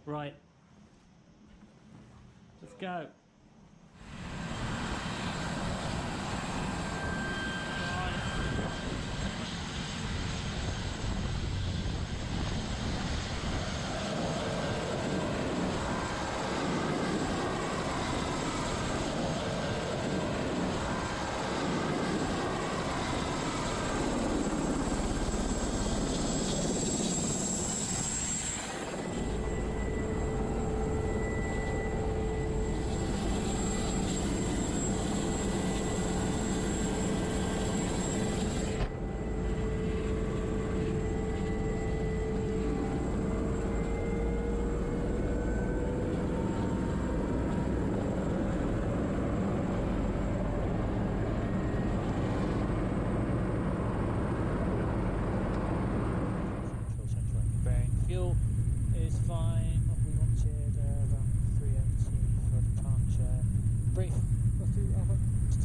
Right. Let's go. Fuel is fine. We wanted around 380 for departure. Brief.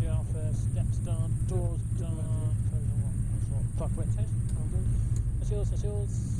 To Alpha. Steps done. Doors done. Park wet test. That's yours. That's yours.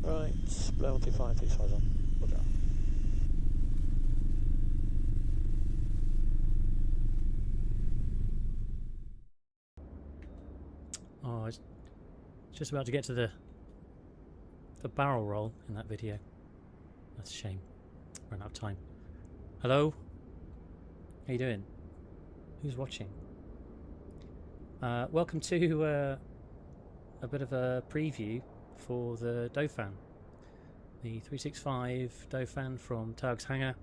Right, level 25, please hold on. Oh, I was just about to get to the barrel roll in that video. That's a shame. Ran out of time. Hello? How you doing? Who's watching? Welcome to a bit of a preview for the Dauphin, the 365 Dauphin from Taog's Hangar.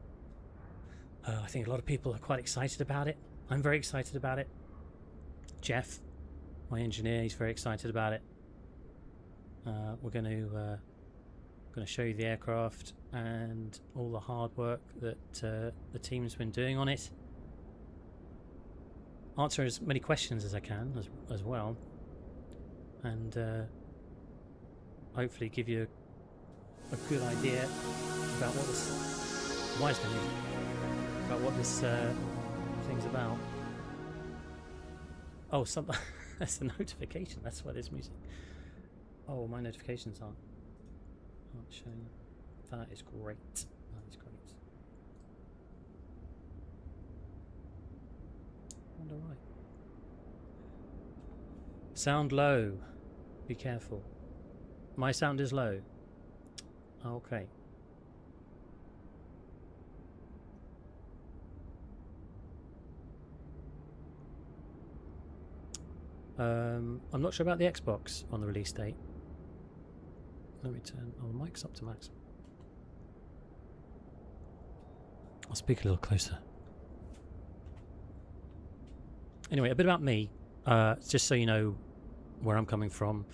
I think a lot of people are quite excited about it. I'm very excited about it. Jeff, my engineer, he's very excited about it. We're going to show you the aircraft and all the hard work that the team's been doing on it. Answer as many questions as I can as well, and hopefully give you a good idea about what this about what this thing's about. Oh, that's a notification. That's why there's music. Oh, my notifications aren't showing. That is great. That is great. Wonder why. Sound low. Be careful. My sound is low. Okay. I'm not sure about the Xbox on the release date. Let me turn. Oh, the mic's up to max. I'll speak a little closer. Anyway, a bit about me, just so you know where I'm coming from.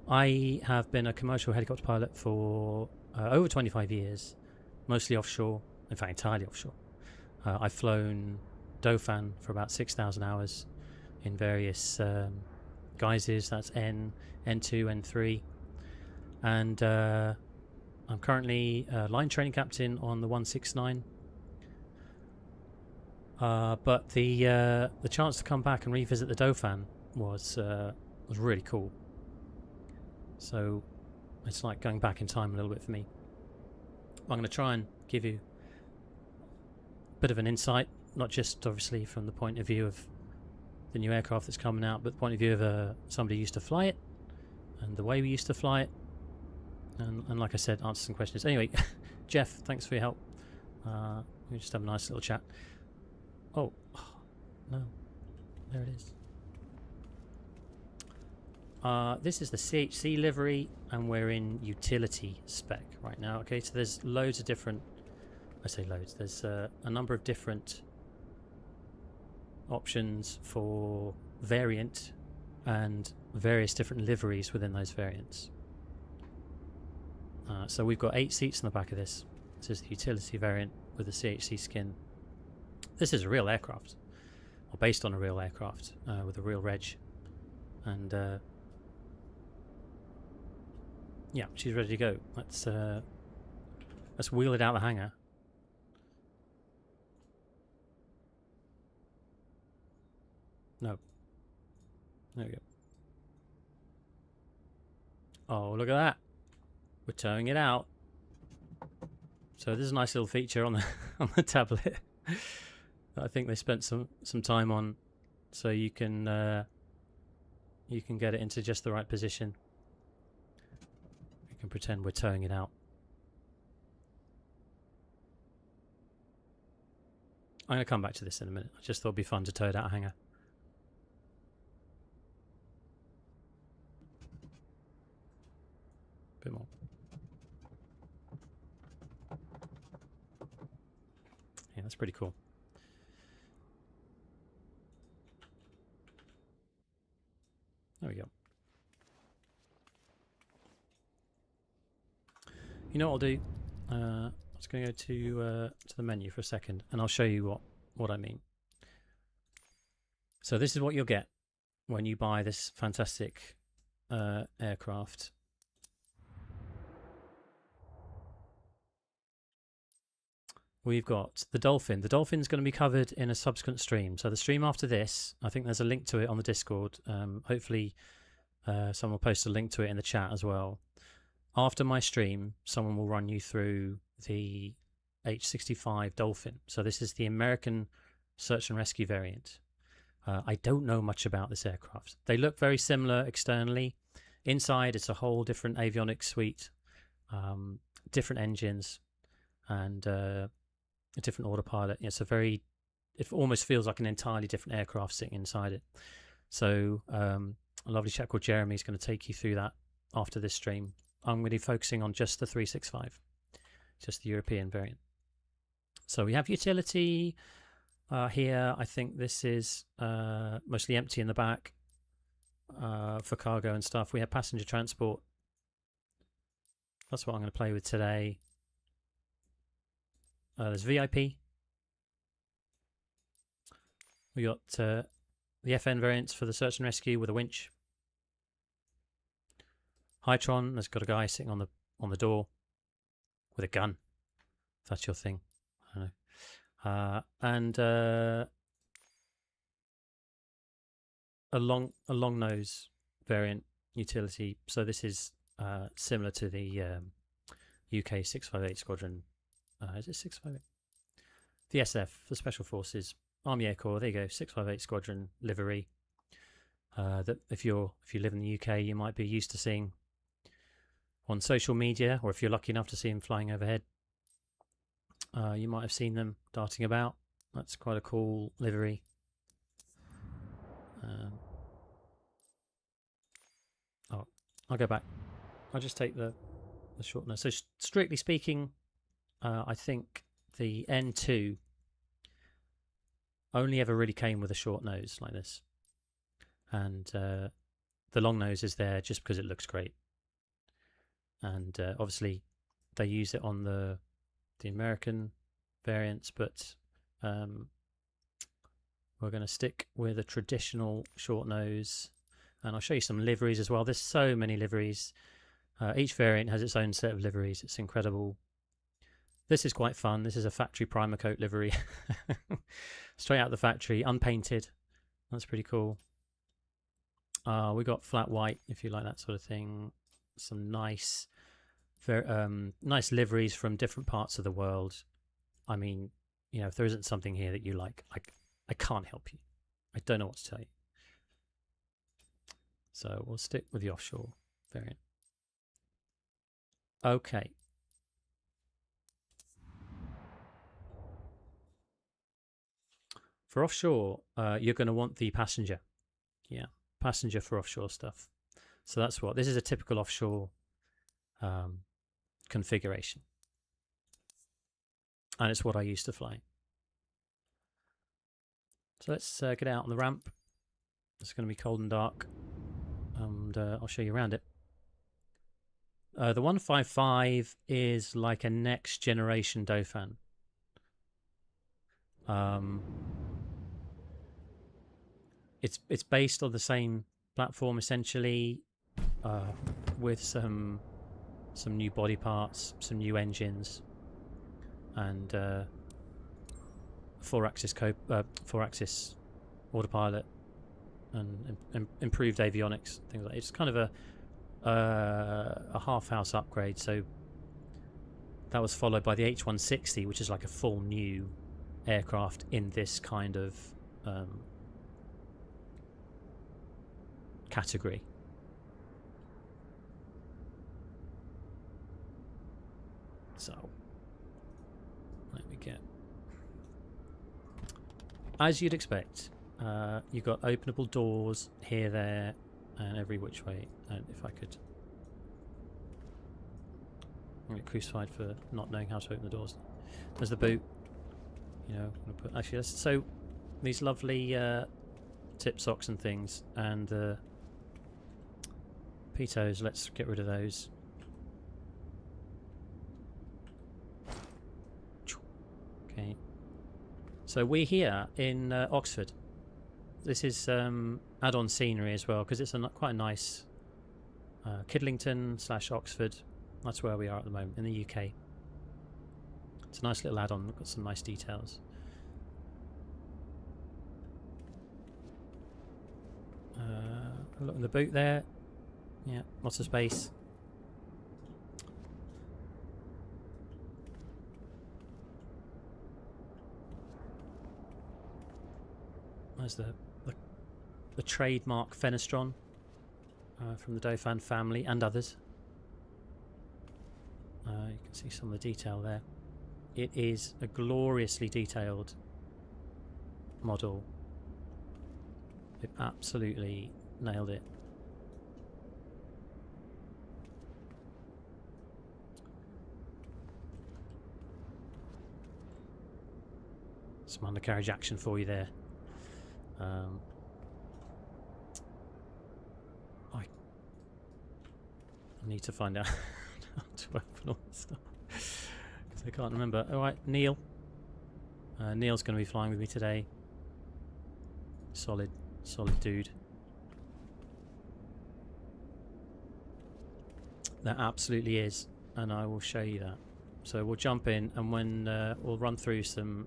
I have been a commercial helicopter pilot for over 25 years, mostly offshore, in fact entirely offshore. I've flown Dauphin for about 6,000 hours in various guises, that's N, N2, N3. And I'm currently a line training captain on the 169. But the chance to come back and revisit the Dauphin was really cool. So it's like going back in time a little bit for me. I'm going to try and give you a bit of an insight, not just obviously from the point of view of the new aircraft that's coming out, but the point of view of somebody who used to fly it and the way we used to fly it. And like I said, answer some questions. Anyway, Jeff, thanks for your help. We just have a nice little chat. Oh, no. There it is. This is the CHC livery, and we're in utility spec right now. Okay, so there's loads of different... I say loads. There's a number of different options for variant and various different liveries within those variants. So we've got 8 seats in the back of this. This is the utility variant with the CHC skin. This is a real aircraft, or based on a real aircraft with a real reg, and yeah, she's ready to go. Let's wheel it out the hangar. No, there we go. Oh, look at that! We're towing it out. So this is a nice little feature on the on the tablet. I think they spent some time on, so you can get it into just the right position. You can pretend we're towing it out. I'm going to come back to this in a minute. I just thought it'd be fun to tow it out a hangar. A bit more. Yeah, that's pretty cool. There we go. You know what I'll do? I'm just going to go to the menu for a second, and I'll show you what I mean. So this is what you'll get when you buy this fantastic aircraft. We've got the Dauphin. The Dauphin's going to be covered in a subsequent stream. So the stream after this, I think there's a link to it on the Discord. Hopefully someone will post a link to it in the chat as well. After my stream, someone will run you through the H65 Dauphin. So this is the American search and rescue variant. I don't know much about this aircraft. They look very similar externally. Inside, it's a whole different avionics suite, different engines, and a different autopilot. It's a very it almost feels like an entirely different aircraft sitting inside it. So a lovely chap called Jeremy is going to take you through that after this stream. I'm going to be focusing on just the 365, just the European variant. So we have utility here. I think this is mostly empty in the back for cargo and stuff. We have passenger transport. That's what I'm going to play with today. There's VIP. We got the FN variants for the search and rescue with a winch. Hytron has got a guy sitting on the door with a gun. If that's your thing, I don't know. And a long nose variant utility. So this is similar to the UK 658 squadron. Is it 658? The SF, the Special Forces, Army Air Corps. There you go, 658 squadron livery. That if you live in the UK, you might be used to seeing on social media, or if you're lucky enough to see them flying overhead, you might have seen them darting about. That's quite a cool livery. I'll go back. I'll just take the short nose. So strictly speaking, I think the N2 only ever really came with a short nose like this, and the long nose is there just because it looks great. And obviously they use it on the American variants, but we're going to stick with a traditional short nose, and I'll show you some liveries as well. There's so many liveries. Each variant has its own set of liveries. It's incredible. This is quite fun. This is a factory primer coat livery. Straight out the factory, unpainted. That's pretty cool. We got flat white, if you like that sort of thing. Some nice nice liveries from different parts of the world. I mean, you know, if there isn't something here that you like, I can't help you. I don't know what to tell you. So we'll stick with the offshore variant. Okay. For offshore, you're going to want the passenger. Yeah, passenger for offshore stuff. So that's what, this is a typical offshore configuration. And it's what I used to fly. So let's get out on the ramp. It's going to be cold and dark. And I'll show you around it. The 155 is like a next generation Dauphin. It's based on the same platform essentially, with some new body parts, some new engines, and four-axis autopilot, and improved avionics, things like that. It's kind of a half-house upgrade. So that was followed by the H160, which is like a full new aircraft in this kind of category. So let me get, as you'd expect, you've got openable doors here, there, and every which way. And if I could, I'm get crucified for not knowing how to open the doors. There's the boot. You know, I'm gonna put, actually, so these lovely tip socks and things, and the pitos. Let's get rid of those. Okay. So we're here in Oxford. This is add-on scenery as well, because it's quite a nice Kidlington / Oxford. That's where we are at the moment in the UK. It's a nice little add-on. Got some nice details. Look in the boot there. Yeah, lots of space. There's the trademark Fenestron from the Dauphin family and others. You can see some of the detail there. It is a gloriously detailed model. They've absolutely nailed it. Some undercarriage action for you there. I need to find out how to open all this stuff because I can't remember. Alright, Neil. Neil's going to be flying with me today. Solid dude. That absolutely is, and I will show you that. So we'll jump in, and when we'll run through some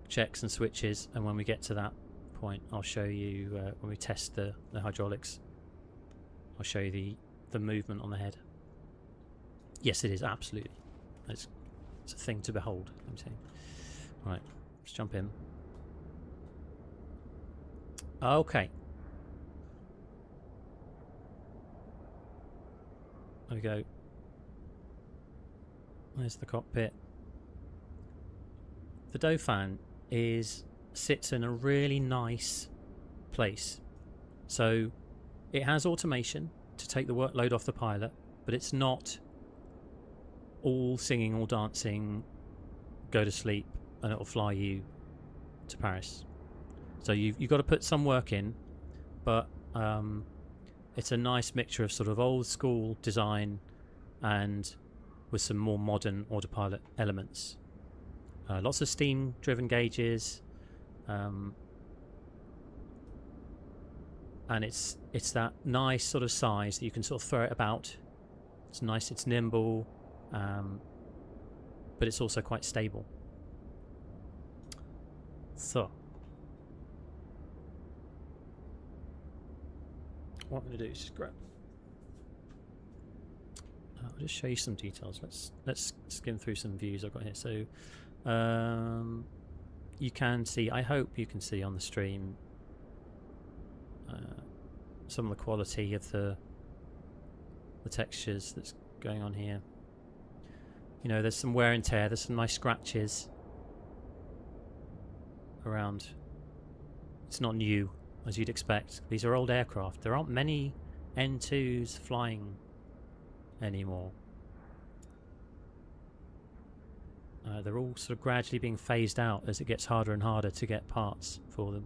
checks and switches, and when we get to that point, I'll show you when we test the hydraulics. I'll show you the movement on the head. Yes, it is absolutely. It's a thing to behold. I'm saying. Right, let's jump in. Okay. There we go. There's the cockpit. The Dauphin sits in a really nice place. So it has automation to take the workload off the pilot, but it's not all singing, all dancing, go to sleep, and it'll fly you to Paris. So you've got to put some work in, but it's a nice mixture of sort of old school design and with some more modern autopilot elements. Lots of steam driven gauges, and it's that nice sort of size that you can sort of throw it about. It's nice, it's nimble, but it's also quite stable. So what I'm going to do is just grab. I'll just show you some details. Let's skim through some views I've got here. So you can see, I hope you can see on the stream some of the quality of the textures that's going on here. You know, there's some wear and tear, there's some nice scratches around. It's not new, as you'd expect. These are old aircraft. There aren't many N2s flying anymore. They're all sort of gradually being phased out as it gets harder and harder to get parts for them.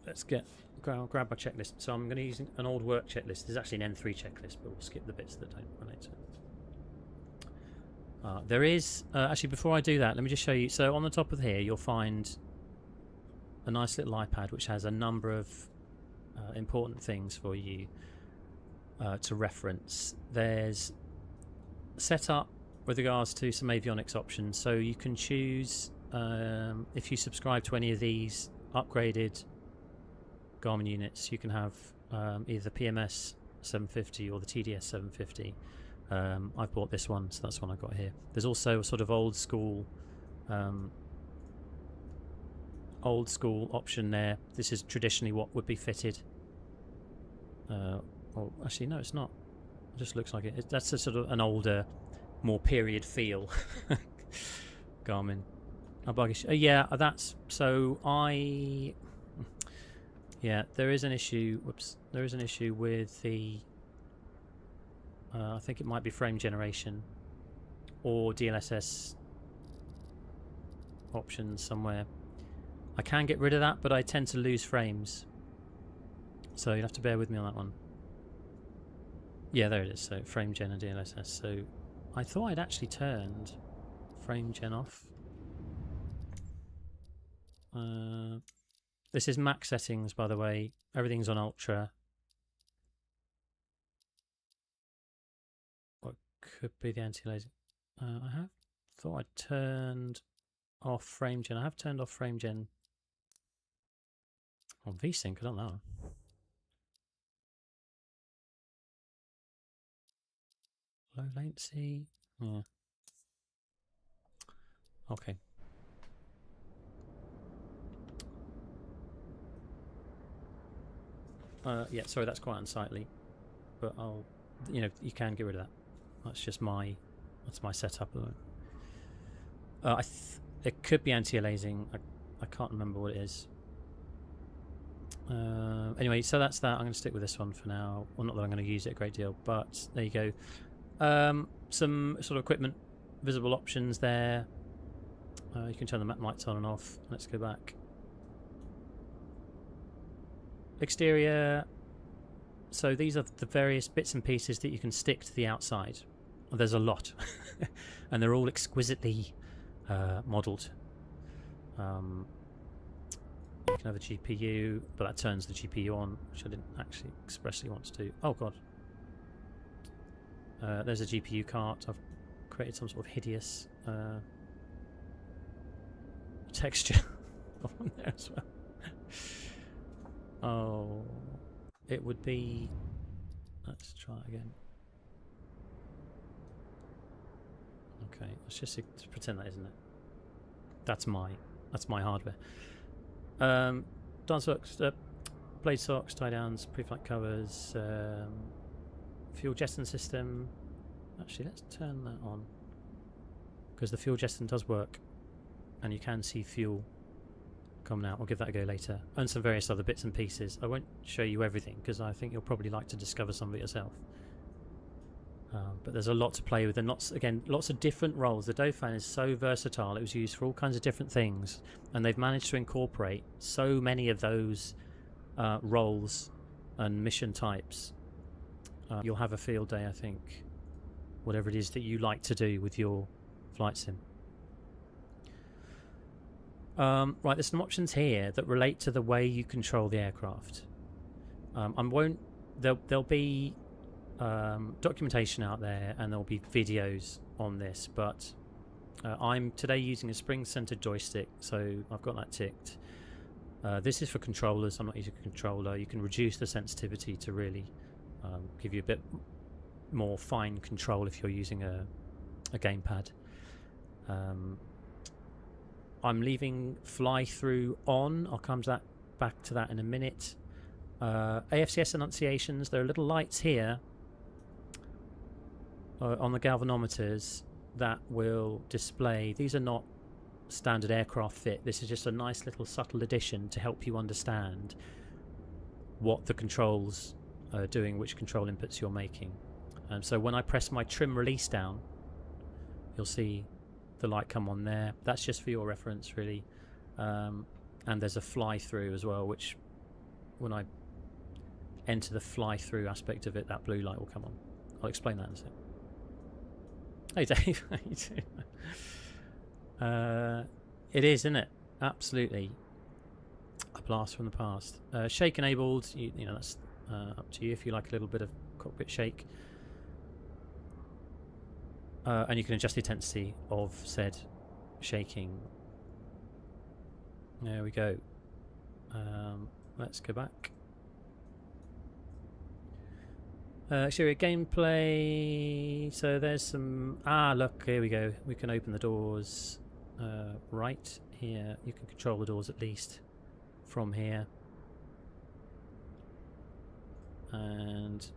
Let's grab my checklist. So I'm going to use an old work checklist. There's actually an N3 checklist, but we'll skip the bits that don't relate to it. There is, actually before I do that, let me just show you. So on the top of here, you'll find a nice little iPad which has a number of important things for you to reference. There's setup with regards to some avionics options. So you can choose, if you subscribe to any of these upgraded Garmin units, you can have either the PMS 750 or the TDS 750. I've bought this one, so that's one I've got here. There's also a sort of old school option there. This is traditionally what would be fitted. Or actually, no, it's not. It just looks like it. That's a sort of an older, more period feel Garmin. Yeah, that's so. Yeah, there is an issue. Whoops, there is an issue with the. I think it might be frame generation or DLSS options somewhere. I can get rid of that, but I tend to lose frames. So you'll have to bear with me on that one. Yeah, there it is. So frame gen and DLSS. So I thought I'd actually turned frame gen off. This is max settings, by the way. Everything's on ultra. What could be the anti-aliasing? I have thought I turned off frame gen. I have turned off frame gen on VSync. I don't know. Low latency. Yeah. Okay. Yeah, sorry, that's quite unsightly, but you can get rid of that. That's just my setup. It could be anti-aliasing. I can't remember what it is. Anyway, so that's that. I'm going to stick with this one for now. Well, not that I'm going to use it a great deal, but there you go. Some sort of equipment visible options there. You can turn the map lights on and off. Let's go back. Exterior. So these are the various bits and pieces that you can stick to the outside. There's a lot, and they're all exquisitely modelled. You can have a GPU, but that turns the GPU on, which I didn't actually expressly want to do. Oh god. There's a GPU cart. I've created some sort of hideous texture on there as well. Oh, it would be... Let's try it again. Okay, let's just pretend that isn't it. That's my hardware. Dance socks, blade socks, tie downs, pre-flight covers, fuel jettison system. Actually, let's turn that on, because the fuel jettison does work, and you can see fuel coming out. I'll give that a go later, and some various other bits and pieces. I won't show you everything because I think you'll probably like to discover some of it yourself. But there's a lot to play with, and lots of different roles. The Dauphin is so versatile. It was used for all kinds of different things, and they've managed to incorporate so many of those roles and mission types. You'll have a field day, I think, whatever it is that you like to do with your flight sim. Right, there's some options here that relate to the way you control the aircraft. There'll be documentation out there, and there'll be videos on this, but I'm today using a spring-centered joystick, so I've got that ticked. This is for controllers. I'm not using a controller. You can reduce the sensitivity to really give you a bit more fine control if you're using a gamepad. I'm leaving fly through on. I'll come to that, back to that in a minute. AFCS annunciations. There are little lights here on the galvanometers that will display. These are not standard aircraft fit. This is just a nice little subtle addition to help you understand what the controls are doing, which control inputs you're making. So when I press my trim release down, you'll see the light come on there. That's just for your reference, really. And there's a fly through as well, which when I enter the fly through aspect of it, that blue light will come on. I'll explain that in a sec. Hey Dave, how you doing? It is, isn't it? Absolutely a blast from the past. Shake enabled, you know, that's up to you if you like a little bit of cockpit shake. And you can adjust the intensity of said shaking. There we go. Let's go back. Exterior gameplay. So there's some... look, here we go. We can open the doors right here. You can control the doors at least from here. And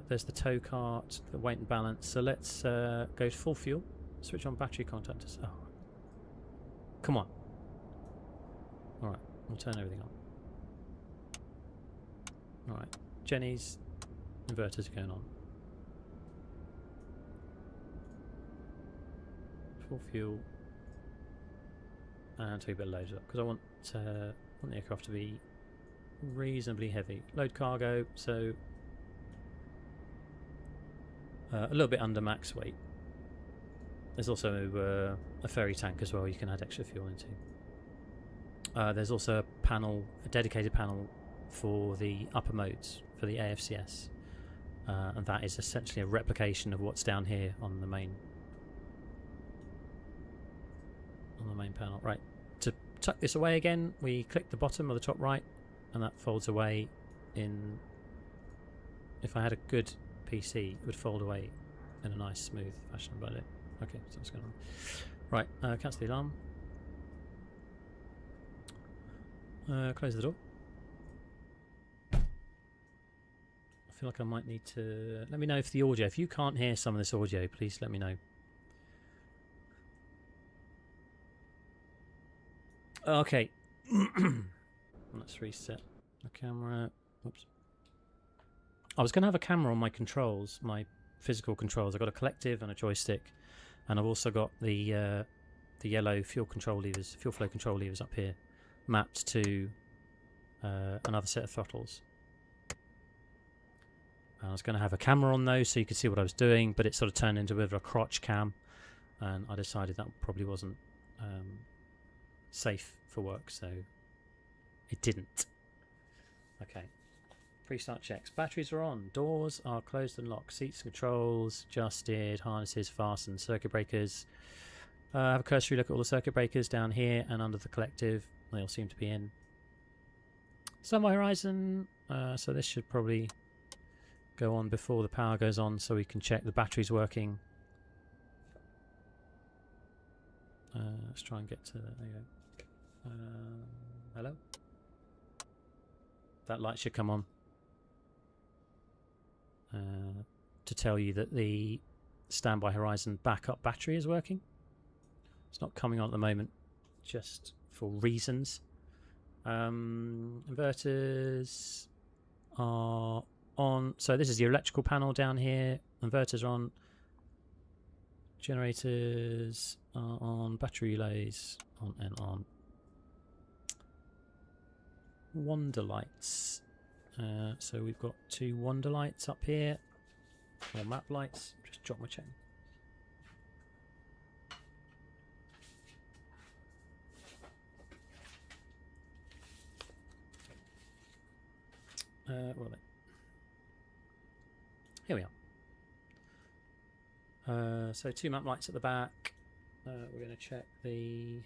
there's the tow cart, the weight and balance. So let's go to full fuel. Switch on battery contactors. Oh, come on. Alright, we'll turn everything on. Alright, Jenny's inverters are going on. Full fuel. And take a bit of loads up because I want the aircraft to be reasonably heavy. Load cargo, so a little bit under max weight. There's also a ferry tank as well you can add extra fuel into. There's also a dedicated panel for the upper modes, for the AFCS. And that is essentially a replication of what's down here on the main panel. Right, to tuck this away again, we click the bottom or the top right, and that folds away in... If I had a good PC, it would fold away in a nice smooth fashion, but it... Okay, so what's going on? Right, cancel the alarm. Close the door. feel like I might need to... Let me know if the audio... If you can't hear some of this audio, please let me know. Okay. Let's reset the camera. Oops. I was going to have a camera on my controls, my physical controls. I've got a collective and a joystick, and I've also got the yellow fuel control levers, fuel flow control levers up here, mapped to another set of throttles. And I was going to have a camera on those so you could see what I was doing, but it sort of turned into a bit of a crotch cam, and I decided that probably wasn't safe for work, so it didn't. Okay. Pre-start checks. Batteries are on. Doors are closed and locked. Seats and controls adjusted. Harnesses fastened. Circuit breakers. Have a cursory look at all the circuit breakers down here and under the collective. They all seem to be in. Standby horizon. So this should probably go on before the power goes on, so we can check the batteries working. Let's try and get to that. There you go. Hello? That light should come on to tell you that the standby horizon backup battery is working. It's not coming on at the moment, just for reasons. Inverters are on. So this is the electrical panel down here. Inverters are on. Generators are on. Battery relays on and on. Wonder lights. So we've got 2 wonder lights up here, or map lights. Just drop my chain. Where are they? Here we are. So 2 map lights at the back. We're going to check the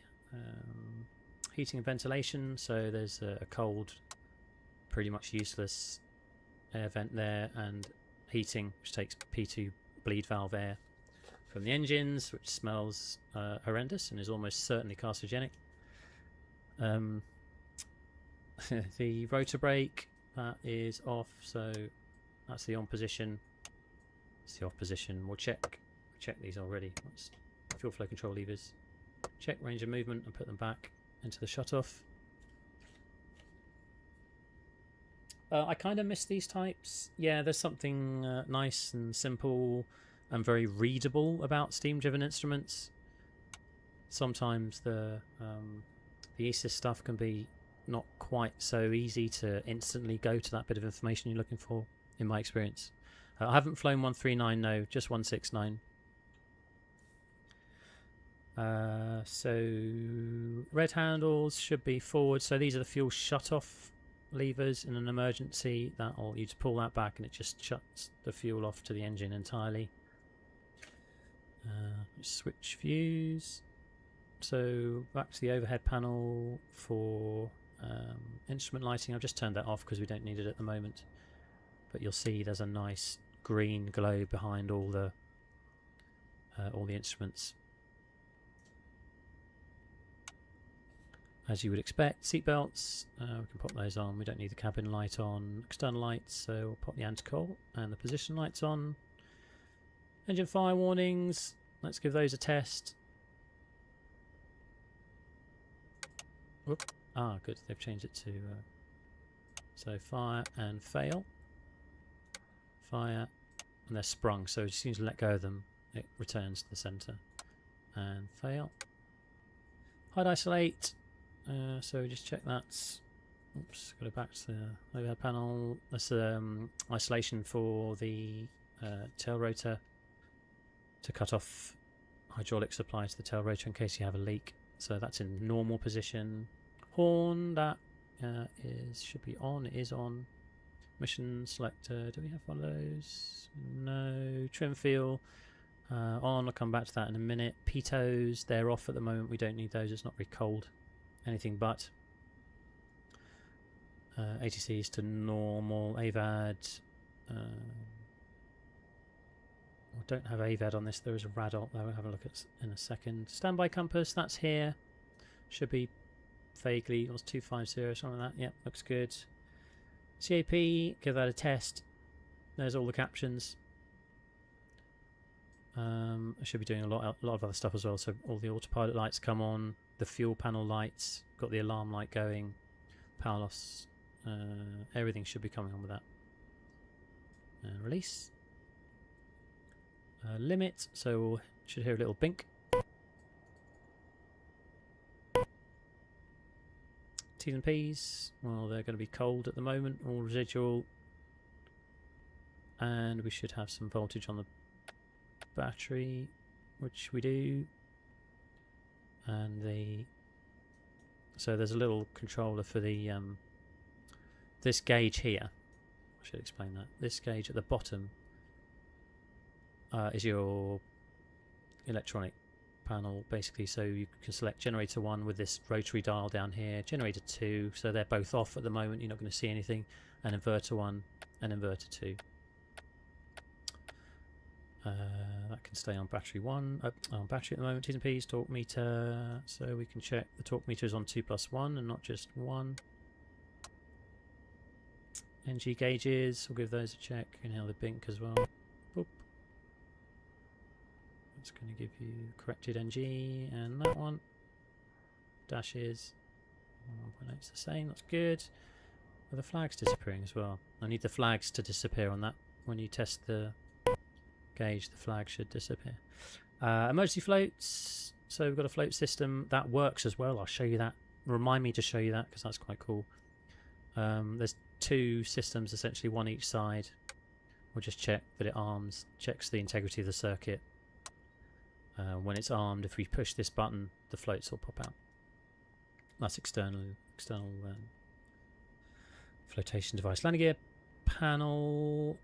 heating and ventilation. So there's a cold, pretty much useless air vent there, and heating, which takes P2 bleed valve air from the engines, which smells horrendous and is almost certainly carcinogenic. The rotor brake, that is off, so that's the on position. It's the off position. We'll check these already. That's fuel flow control levers. Check range of movement and put them back into the shut-off. I kind of miss these types. Yeah, there's something nice and simple and very readable about steam-driven instruments. Sometimes the ESIS stuff can be not quite so easy to instantly go to that bit of information you're looking for, in my experience. I haven't flown 139, no, just 169. So red handles should be forward. So these are the fuel shut-off levers in an emergency. You just pull that back and it just shuts the fuel off to the engine entirely. Switch views. So back to the overhead panel for instrument lighting. I've just turned that off because we don't need it at the moment. But you'll see there's a nice green glow behind all the instruments. As you would expect, seat belts, we can pop those on. We don't need the cabin light on. External lights, so we'll pop the anti-coal and the position lights on. Engine fire warnings, let's give those a test. Whoop. Ah, good, they've changed it to so fire and fail. Fire, and they're sprung, so as soon as you let go of them, it returns to the centre. And fail. Hide isolate. So just check that's. Oops, got it back to the overhead panel. That's isolation for the tail rotor to cut off hydraulic supply to the tail rotor in case you have a leak. So that's in normal position. Horn, that should be on. It is on. Mission selector. Do we have one of those? No. Trim feel on. I'll come back to that in a minute. Pitos, they're off at the moment. We don't need those. It's not very cold. Anything but. ATCs to normal. AVAD. We don't have AVAD on this. There is a RADOLT that we'll have a look at in a second. Standby compass, that's here. Should be vaguely, it was 250, something like that. Yep, looks good. CAP, give that a test. there's all the captions. I should be doing a lot of other stuff as well. So all the autopilot lights come on, the fuel panel lights, got the alarm light going, power loss, everything should be coming on with that. Release. Limit, so we'll should hear a little bink. T's and P's, well, they're going to be cold at the moment, all residual. And we should have some voltage on the battery, which we do. And so there's a little controller for the this gauge here. I should explain that. This gauge at the bottom is your electronic panel, basically. So you can select generator 1 with this rotary dial down here, generator 2, so they're both off at the moment, you're not going to see anything, and inverter 1 and inverter 2. That can stay on battery 1, on battery at the moment. T's and P's, torque meter, so we can check the torque meter is on 2+1 and not just 1. NG gauges, we'll give those a check. You can hear the bink as well. Boop. It's going to give you corrected NG, and that one. Dashes 1.8's the same, that's good. Are the flags disappearing as well? I need the flags to disappear on that. When you test the gauge, the flag should disappear. Emergency floats, so we've got a float system that works as well. I'll show you that. Remind me to show you that because that's quite cool. There's 2 systems, essentially one each side. We'll just check that it arms, checks the integrity of the circuit. When it's armed, if we push this button, the floats will pop out. That's external flotation device. Landing gear panel,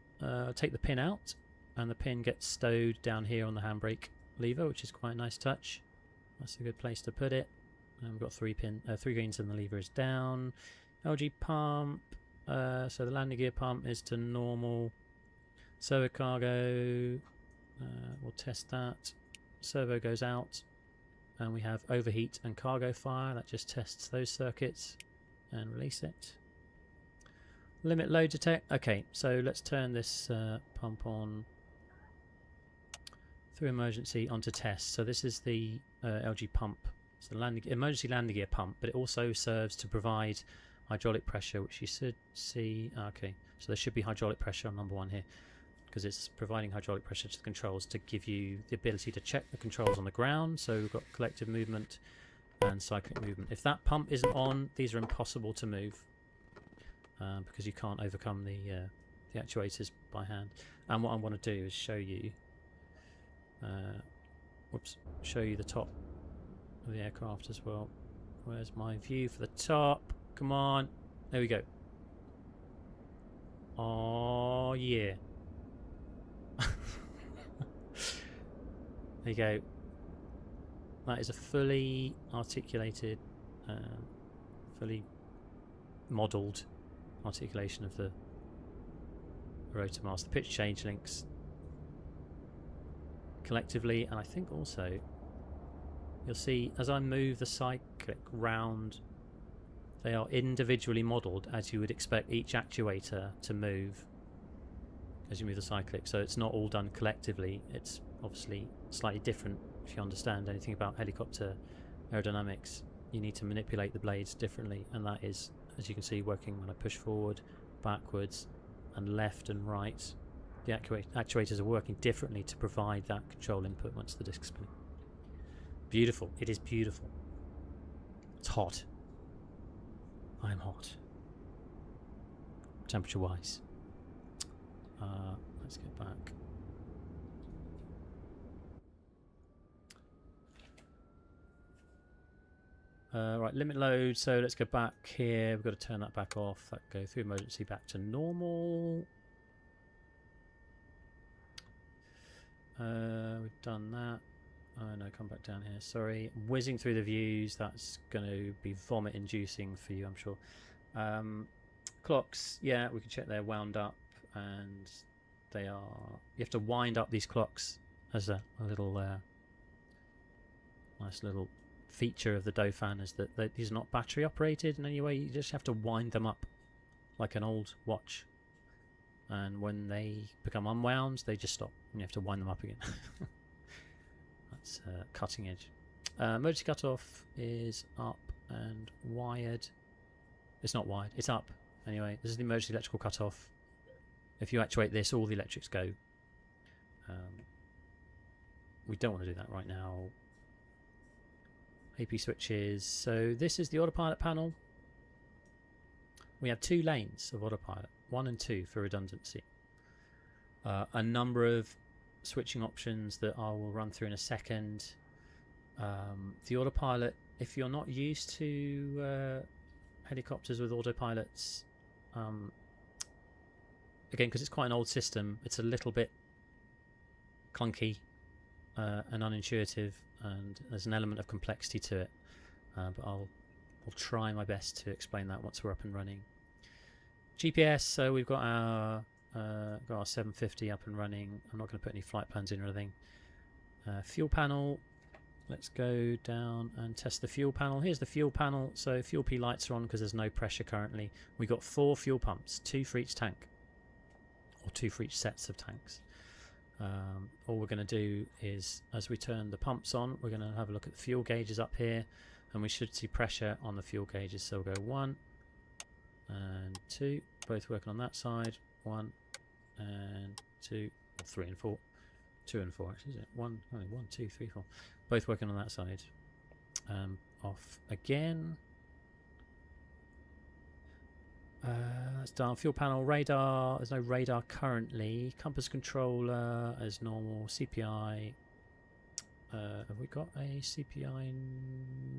take the pin out, and the pin gets stowed down here on the handbrake lever, which is quite a nice touch. That's a good place to put it. And we've got 3 greens and the lever is down. LG pump, so the landing gear pump is to normal. Servo cargo, we'll test that. Servo goes out, and we have overheat and cargo fire. That just tests those circuits, and release it. Limit load detect. Okay, so let's turn this pump on through emergency onto test. So this is the LG pump. It's the emergency landing gear pump, but it also serves to provide hydraulic pressure, which you should see. Okay, so there should be hydraulic pressure on number 1 here, because it's providing hydraulic pressure to the controls to give you the ability to check the controls on the ground. So we've got collective movement and cyclic movement. If that pump isn't on, these are impossible to move because you can't overcome the actuators by hand. And what I want to do is show you, show you the top of the aircraft as well. Where's my view for the top? Come on, there we go. Oh yeah. There you go. That is a fully articulated, fully modelled articulation of the rotor mast. The pitch change links collectively, and I think also you'll see as I move the cyclic round, they are individually modelled as you would expect each actuator to move as you move the cyclic. So it's not all done collectively. It's obviously slightly different. If you understand anything about helicopter aerodynamics, you need to manipulate the blades differently, and that is, as you can see, working when I push forward, backwards and left and right. The actuators are working differently to provide that control input once the disc's spinning. Beautiful. It is beautiful. It's hot. I am hot. Temperature wise. Let's get back. Right, limit load, so let's go back here. We've got to turn that back off. That go through emergency back to normal. We've done that. Oh no, come back down here, sorry. Whizzing through the views, that's going to be vomit inducing for you, I'm sure. Clocks, yeah, we can check they're wound up, and they are, you have to wind up these clocks as a little nice little feature of the Dauphin, is that these are not battery operated in any way. You just have to wind them up like an old watch. and when they become unwound, they just stop, and you have to wind them up again. That's cutting edge. Emergency cutoff is up and wired. It's not wired, it's up. Anyway, this is the emergency electrical cutoff. If you actuate this, all the electrics go. We don't want to do that right now. AP switches. So this is the autopilot panel. We have 2 lanes of autopilot, 1 and 2 for redundancy. A number of switching options that I will run through in a second. The autopilot, if you're not used to helicopters with autopilots, again, because it's quite an old system, it's a little bit clunky and unintuitive, and there's an element of complexity to it. But I'll try my best to explain that once we're up and running. GPS, so we've got our 750 up and running. I'm not going to put any flight plans in or anything. Fuel panel. Let's go down and test the fuel panel. Here's the fuel panel. So fuel P lights are on because there's no pressure currently. We've got 4 fuel pumps, 2 for each tank, or 2 for each sets of tanks. All we're going to do is, as we turn the pumps on, we're going to have a look at the fuel gauges up here, and we should see pressure on the fuel gauges. So we'll go 1 and 2, both working on that side. 1 and 2, or 3 and 4. 2 and 4 actually, is it? 1, 2, 3, 4. Both working on that side. Off again. That's down. Fuel panel, radar. There's no radar currently. Compass controller as normal. CPI. Have we got a CPI?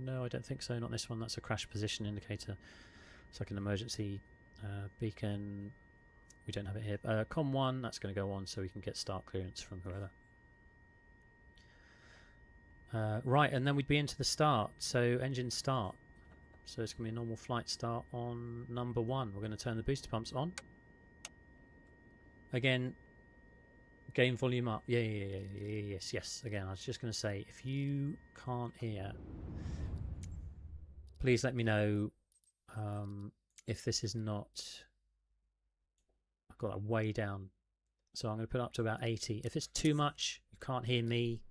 No, I don't think so. Not this one. That's a crash position indicator. It's like an emergency beacon. We don't have it here. Com 1, that's going to go on so we can get start clearance from whoever. Right, and then we'd be into the start. So engine start. So it's going to be a normal flight start on number 1. We're going to turn the booster pumps on. Again, gain volume up. Yes. Again, I was just going to say, if you can't hear, please let me know if this is not... I've got that way down. So I'm going to put it up to about 80. If it's too much, you can't hear me.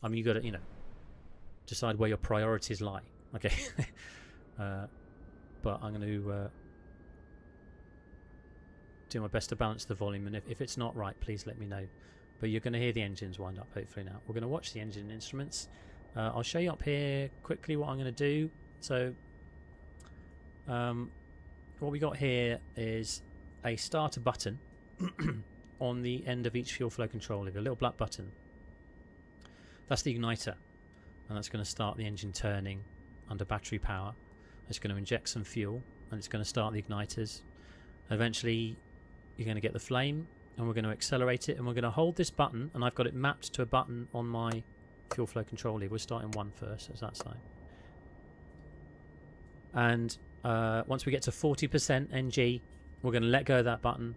I mean, you've got to, decide where your priorities lie. Okay. But I'm going to do my best to balance the volume, and if it's not right, please let me know. But you're going to hear the engines wind up hopefully now. We're going to watch the engine instruments. I'll show you up here quickly what I'm going to do. So what we got here is a starter button on the end of each fuel flow control lever, a little black button. That's the igniter, and that's going to start the engine turning under battery power. It's going to inject some fuel, and it's going to start the igniters. Eventually you're going to get the flame, and we're going to accelerate it, and we're going to hold this button, and I've got it mapped to a button on my fuel flow control lever. We're starting 1 first, that's that side. And once we get to 40% NG, we're going to let go of that button,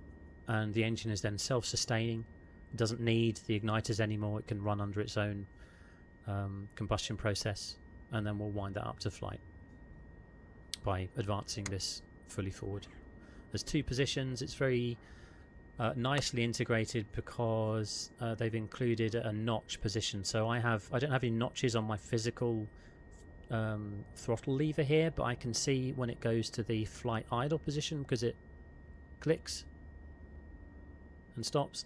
and the engine is then self-sustaining. It doesn't need the igniters anymore. It can run under its own combustion process, and then we'll wind that up to flight by advancing this fully forward. There's 2 positions. It's very nicely integrated because they've included a notch position. So I don't have any notches on my physical throttle lever here, but I can see when it goes to the flight idle position because it clicks and stops.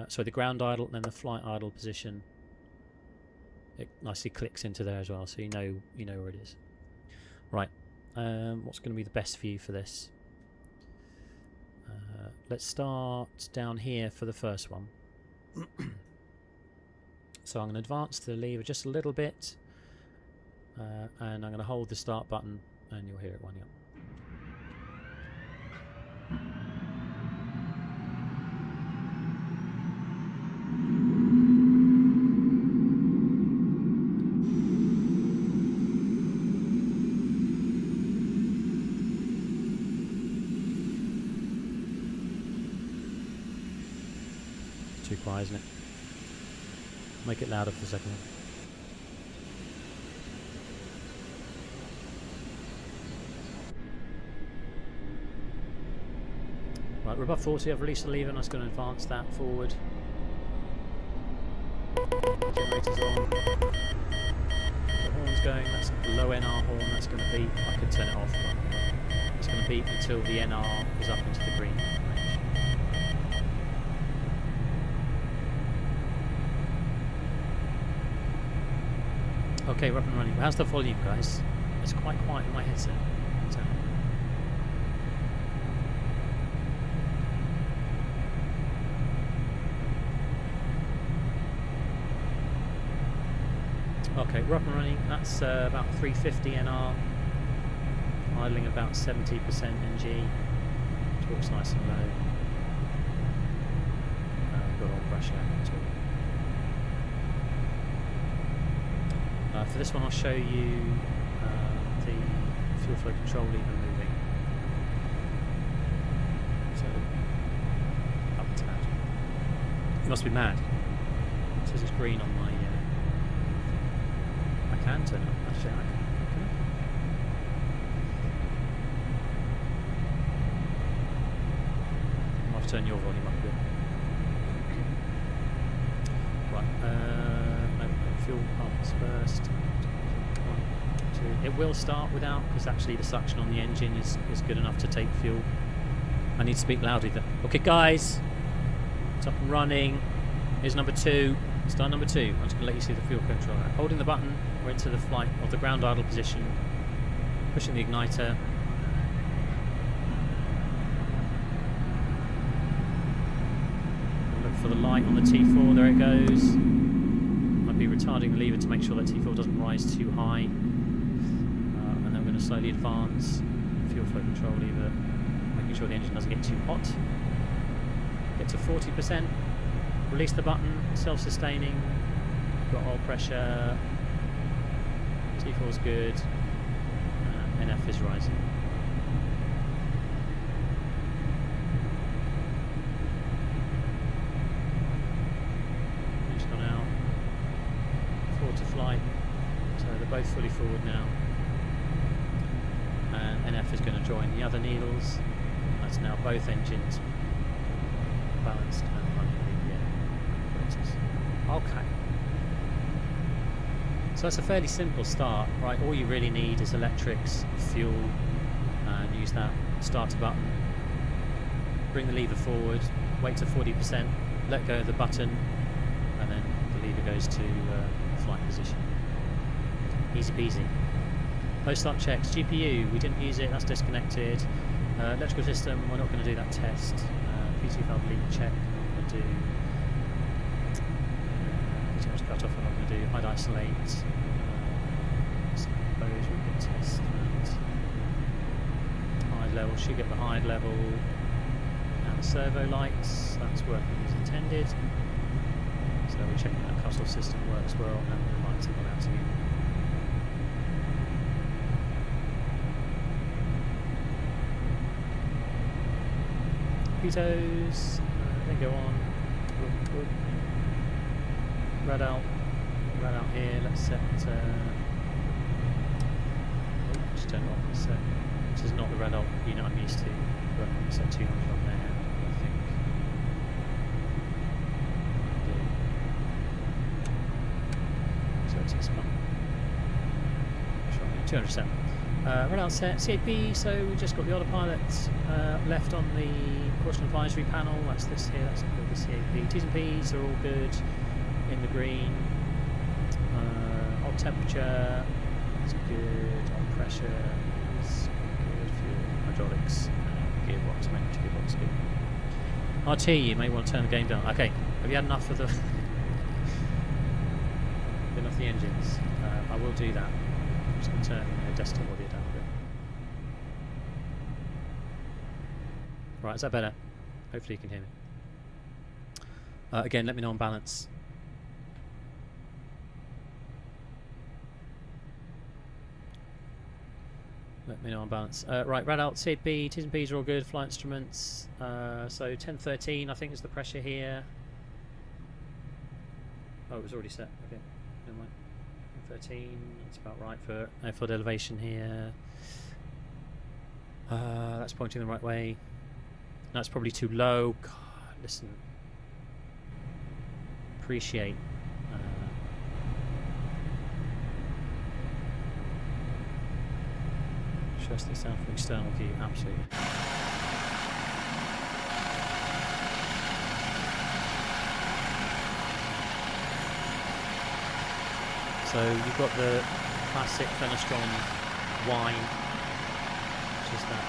So the ground idle and then the flight idle position, it nicely clicks into there as well, so you know where it is. Right, what's going to be the best view for this? Let's start down here for the first one. So I'm going to advance the lever just a little bit, and I'm going to hold the start button, and you'll hear it winding up. Too quiet, isn't it? Make it louder for the second one. Right, Right, we're above 40. I've released the lever and I was going to advance that forward. Generator's on. The horn's going. That's the low NR horn. That's going to beep. I could turn it off, but it's going to beep until the NR is up into the green range. Okay, we're up and running. How's the volume, guys? It's quite quiet in my headset. So. Okay, we're up and running. That's about 350 NR, idling about 70% NG. Torque's nice and low. Good oil pressure. For this one, I'll show you the fuel flow control lever moving. So, up to that. You must be mad. It says it's green on my. I can turn it up. Actually, I can. I might have to turn your volume up a bit. Right. No, fuel pumps first. 1, 2. It will start without, because actually the suction on the engine is good enough to take fuel. I need to speak loudly though. Okay, guys, it's up and running. Here's number 2. Start number 2. I'm just going to let you see the fuel controller. Holding the button, we're into the flight of the ground idle position. Pushing the igniter. Look for the light on the T4. There it goes. Might be retarding the lever to make sure that T4 doesn't rise too high. And then we're going to slowly advance fuel flow control lever, making sure the engine doesn't get too hot. Get to 40%. Release the button, self-sustaining, got oil pressure, T4's good, NF is rising. Engine's gone out, forward to flight, so they're both fully forward now. And NF is going to join the other needles. That's now both engines balanced and running. Okay. So it's a fairly simple start, right? All you really need is electrics, fuel, and use that starter button. Bring the lever forward, wait to 40%, let go of the button, and then the lever goes to flight position. Easy peasy. Post-start checks. GPU, we didn't use it, that's disconnected. Electrical system, we're not going to do that test. P2 valve leak check, we're going to do. Cut off, we're not going to do. I'd isolate. Suppose we can test that. Hide level, should get the hide level. And the servo lights, that's working as intended. So we're checking that cut-off system works well, and the lights have gone out again. Pitos, then go on. Good. Rad out here, let's set, just turn it off, let's set, this is not the rad out unit I'm used to, but I'm going to set 200 on there, I think. So it's expand. 207. Rad out set, CAP, so we just got the autopilot left on the caution advisory panel, that's this here, that's called the CAP. T's and P's are all good. In the green, hot temperature is good, on pressure is good, fuel, hydraulics, gearbox, manual gearbox good. RT, you may want to turn the game down. Okay, have you had enough of the enough of the engines? I will do that. I'm just going to turn the desktop audio down a bit. Right, is that better? Hopefully you can hear me. Again, let me know on balance. Let me know on balance. Right, rad out, CAP, T's and P's are all good, flight instruments. So 1013, I think is the pressure here. Oh, it was already set. Okay, never mind. 1013, that's about right for airfield elevation here. That's pointing the right way. That's probably too low. God, listen. Appreciate. Trust the sound from external view, absolutely. So you've got the classic Fenestron whine, which is that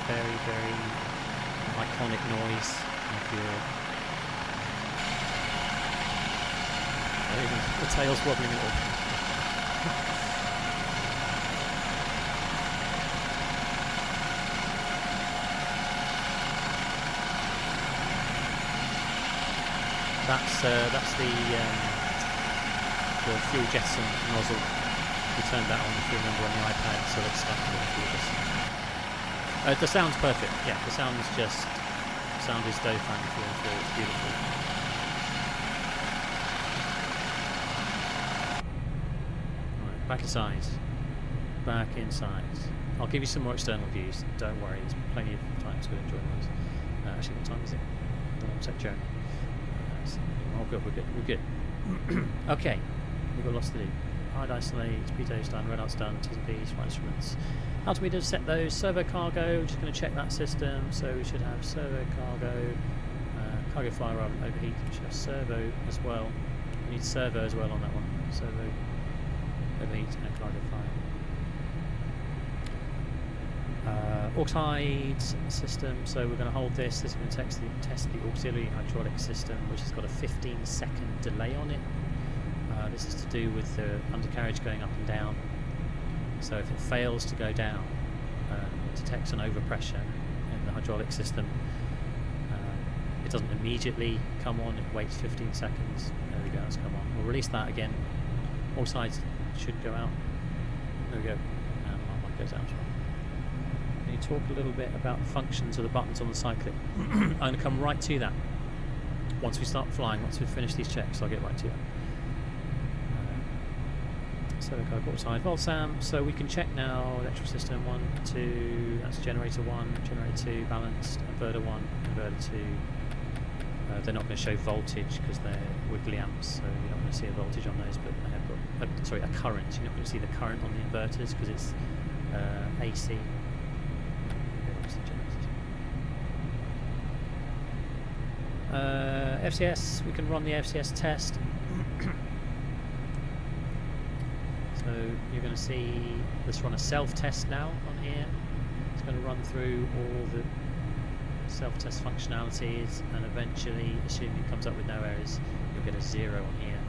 very, very iconic noise. If you're, the tail's wobbling a little. That's the fuel jettison nozzle. We turned that on, if you remember, on the iPad, so it's stuck to the fuel jettison. The sound's perfect. Yeah, the sound is Dauphin through and through. It's beautiful. Right, back inside. Back inside. I'll give you some more external views. Don't worry, there's plenty of times to enjoy those. Actually, what time is it? Set journey. Oh, good, we're good. Okay, we've got lots to do. Hide isolate, beta's done, red out's done, T's and P's, flight instruments. Altimeter, set those. Servo cargo, just going to check that system. So we should have servo cargo, cargo fire alarm overheat. We should have servo as well. We need servo as well on that one. Servo overheat and cargo fire. Aux system, so we're going to hold this. This is going to test the auxiliary hydraulic system, which has got a 15-second delay on it. This is to do with the undercarriage going up and down. So if it fails to go down, it detects an overpressure in the hydraulic system. It doesn't immediately come on, it waits 15 seconds. There we go, it's come on. We'll release that again. All sides should go out. There we go. And one goes out as well. Can you talk a little bit about the functions of the buttons on the cyclic? I'm going to come right to that. Once we start flying, once we finish these checks, I'll get right to that. So we got side Volsam, so we can check now electrical system 1, 2, that's generator 1, generator 2, balanced, inverter 1, inverter 2. They're not going to show voltage because they're wiggly amps, so you're not going to see a voltage on those, but they have got, sorry, a current. You're not going to see the current on the inverters because it's AC. FCS, we can run the FCS test. So you're going to see this run a self-test now on here. It's going to run through all the self-test functionalities, and eventually, assuming it comes up with no errors, you'll get a 0 on here.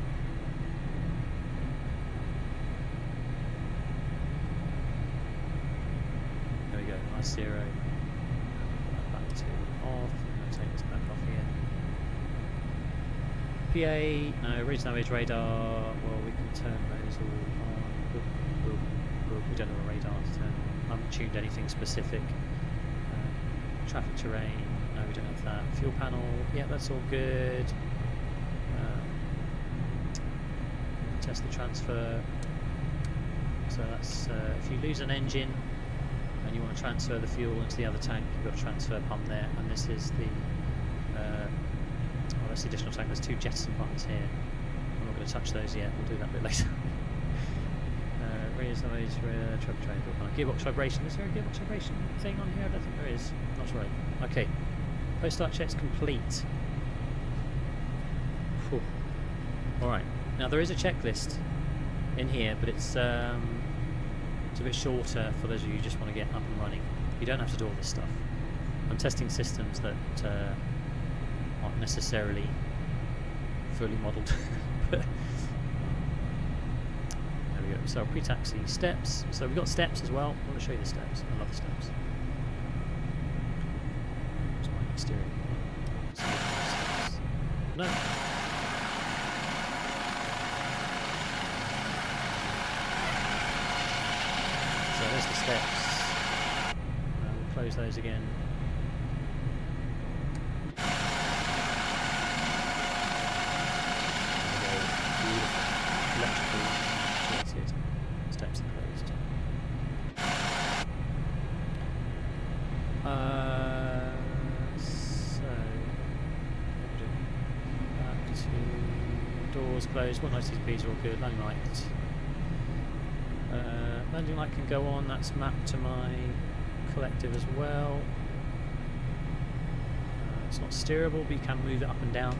There we go, nice 0. Back to off. I'm going to take this back off here. PA, no, regional age radar. Well, we can turn those all on. We don't have a radar to turn on. I haven't tuned anything specific. Traffic terrain, no, we don't have that. Fuel panel, yeah, that's all good. Test the transfer. So that's if you lose an engine and you want to transfer the fuel into the other tank, you've got a transfer pump there, and this is the that's the additional tank. There's 2 jettison buttons here. I'm not going to touch those yet, we'll do that a bit later. Rear noise, rear traffic terrain, gearbox vibration. Is there a gearbox vibration thing on here? I don't think there is. Not right. Okay. Post start checks complete. Alright. Now there is a checklist in here, but it's a bit shorter for those of you who just want to get up and running. You don't have to do all this stuff. I'm testing systems that aren't necessarily fully modelled. So pre-taxi steps. So we've got steps as well. I want to show you the steps. I love the steps. Here's my exterior. No. So there's the steps. We'll close those again. Beautiful. Electrical. Steps are closed. doors closed, 1 ITPs are all good, landing light. Landing light can go on, that's mapped to my collective as well. It's not steerable, but you can move it up and down.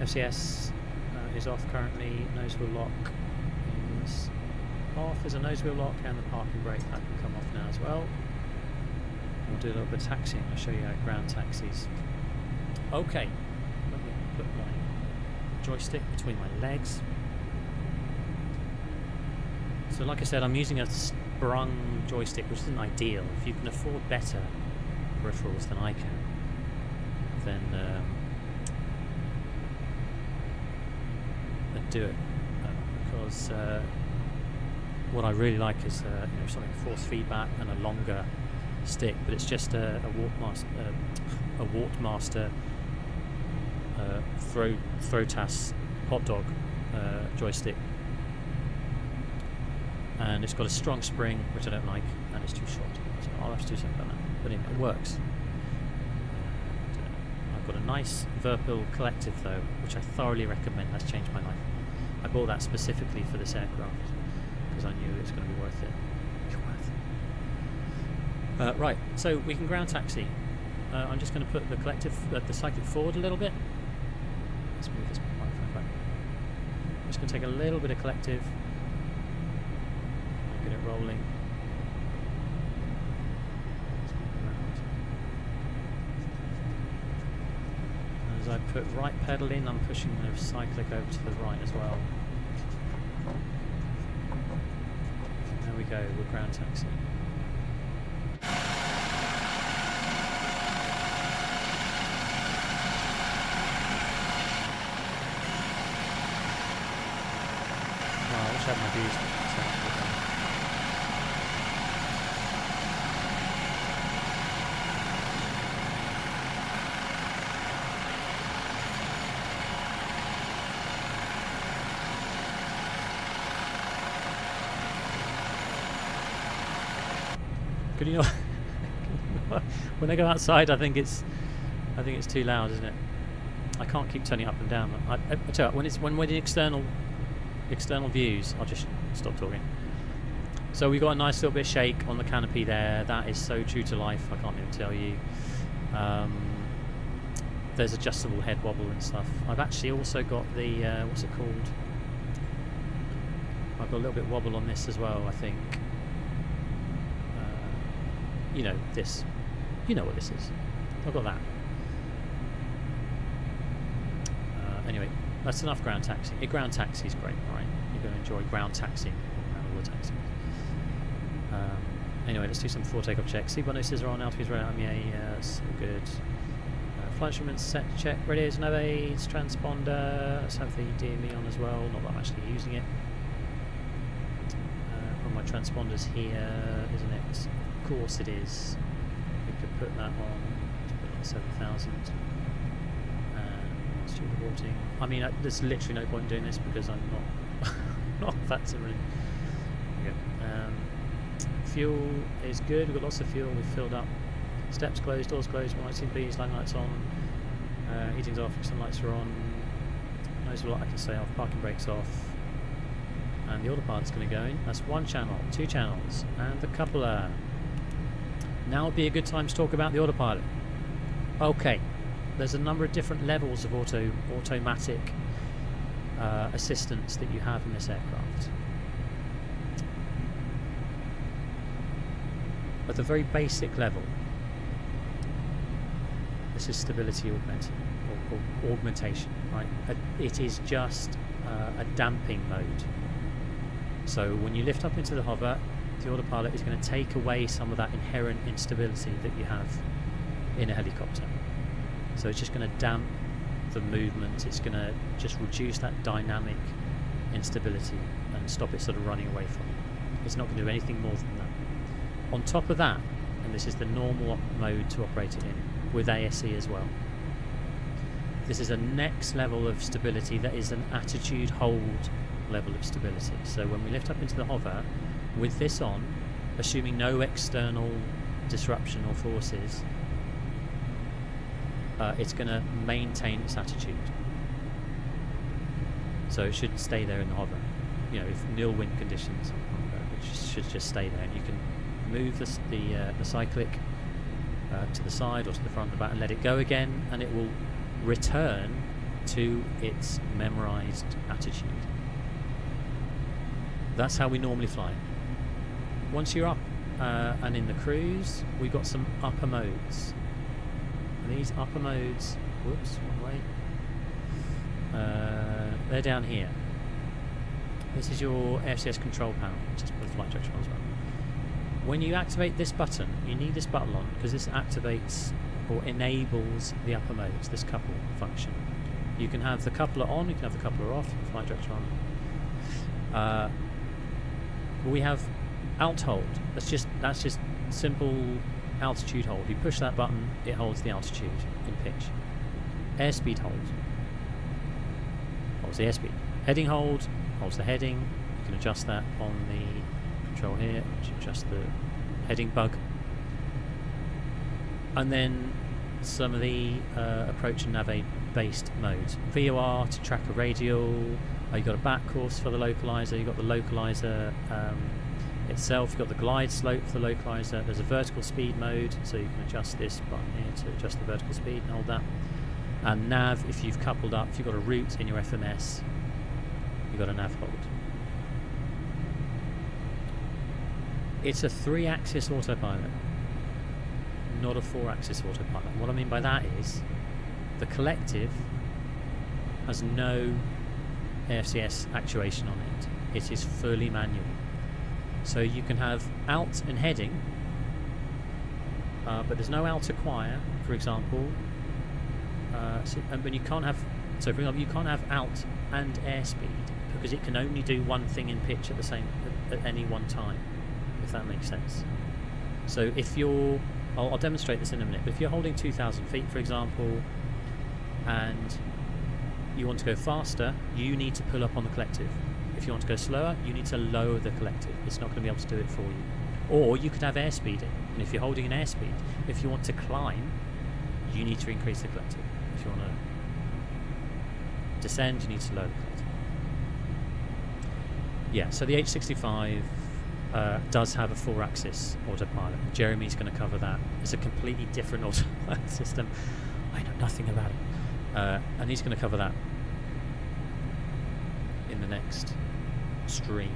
FCS is off currently, nose wheel lock is off. There's a nose wheel lock and the parking brake, that can come off now as well. We'll do a little bit of taxiing, I'll show you how ground taxis. Okay, let me put my joystick between my legs. So like I said, I'm using a sprung joystick, which isn't ideal. If you can afford better peripherals than I can, then do it. Because what I really like is something force feedback and a longer stick, but it's just a Wartmaster Throtas hot dog joystick, and it's got a strong spring, which I don't like, and it's too short, so I'll have to do something about that. But anyway, it works. I've got a nice Verpil collective though, which I thoroughly recommend. That's changed my life. I bought that specifically for this aircraft because I knew it was going to be worth it. Right, so we can ground taxi. I'm just going to put the collective, the cyclic forward a little bit. Let's move this microphone back. I'm just going to take a little bit of collective, get it rolling. Let's move around. As I put right pedal in, I'm pushing the cyclic over to the right as well. There we go, we're ground taxi. I wish I had my views set up with them. Could you not? When I go outside, I think it's too loud, isn't it? I can't keep turning up and down. I tell you what, when we're in external views, I'll just stop talking. So we got a nice little bit of shake on the canopy there. That is so true to life, I can't even tell you. There's adjustable head wobble and stuff. I've actually also got the what's it called? I've got a little bit of wobble on this as well, I think. You know this. You know what this is. I've got that. Anyway, that's enough ground taxi. A ground taxi is great, alright? You're going to enjoy ground taxiing around all the taxis. Anyway, let's do some before takeoff checks. Seatbelt notices are on, altitude's right, that's all good. Flight instruments set to check, radios, nav aids, transponder. Let's have the DME on as well, not that I'm actually using it. On my transponders here, isn't it? Of course it is. We could put that on. Let's put it on 7,000. Let's do reporting. I mean, there's literally no point in doing this because I'm not factoring. Fuel is good. We've got lots of fuel. We've filled up. Steps closed, doors closed. 119Bs, line lights on. Heating's off. Some lights are on. Nose wheel, I can say off. Parking brakes off. And the autopilot's going to go in. That's one channel, two channels, and the coupler. Now would be a good time to talk about the autopilot. Okay, there's a number of different levels of automatic assistance that you have in this aircraft. At the very basic level, this is stability augmentation, right? It is just a damping mode. So when you lift up into the hover, the autopilot is going to take away some of that inherent instability that you have in a helicopter. So it's just going to damp the movement, it's going to just reduce that dynamic instability and stop it sort of running away from you. It's not going to do anything more than that. On top of that, and this is the normal mode to operate it in, with ASE as well, this is a next level of stability that is an attitude hold level of stability. So when we lift up into the hover, with this on, assuming no external disruption or forces, it's going to maintain its attitude. So it should stay there in the hover. You know, if nil wind conditions, it should just stay there. And you can move the cyclic to the side or to the front of the back and let it go again, and it will return to its memorized attitude. That's how we normally fly. Once you're up and in the cruise, we've got some upper modes. And these upper modes, whoops, wrong way. They're down here. This is your AFCS control panel. Just put the flight director on as well. When you activate this button, you need this button on because this activates or enables the upper modes, this couple function. You can have the coupler on, you can have the coupler off, flight director on. We have alt hold. That's just simple altitude hold. You push that button, it holds the altitude in pitch. Airspeed hold holds the airspeed. Heading hold holds the heading. You can adjust that on the control here. Adjust the heading bug. And then some of the approach and navigate based modes. VOR to track a radial. You've got a back course for the localizer. You've got the localizer itself. You've got the glide slope for the localizer. There's a vertical speed mode, so you can adjust this button here to adjust the vertical speed and hold that. And nav, if you've coupled up, if you've got a route in your FMS, you've got a nav hold. It's a 3-axis autopilot, not a 4-axis autopilot. What I mean by that is the collective has no AFCS actuation on it. It is fully manual. So you can have alt and heading, but there's no alt acquire, for example. But you can't have, so for example, you can't have alt and airspeed because it can only do one thing in pitch at any one time, if that makes sense. So if you're, I'll demonstrate this in a minute, but if you're holding 2,000 feet, for example, and you want to go faster, you need to pull up on the collective. If you want to go slower, you need to lower the collective. It's not going to be able to do it for you. Or you could have airspeed in, and if you're holding an airspeed, if you want to climb, you need to increase the collective. If you want to descend, you need to lower the collective. Yeah, so the H65 does have a 4-axis autopilot. Jeremy's going to cover that. It's a completely different autopilot system. I know nothing about it. And he's going to cover that in the next stream.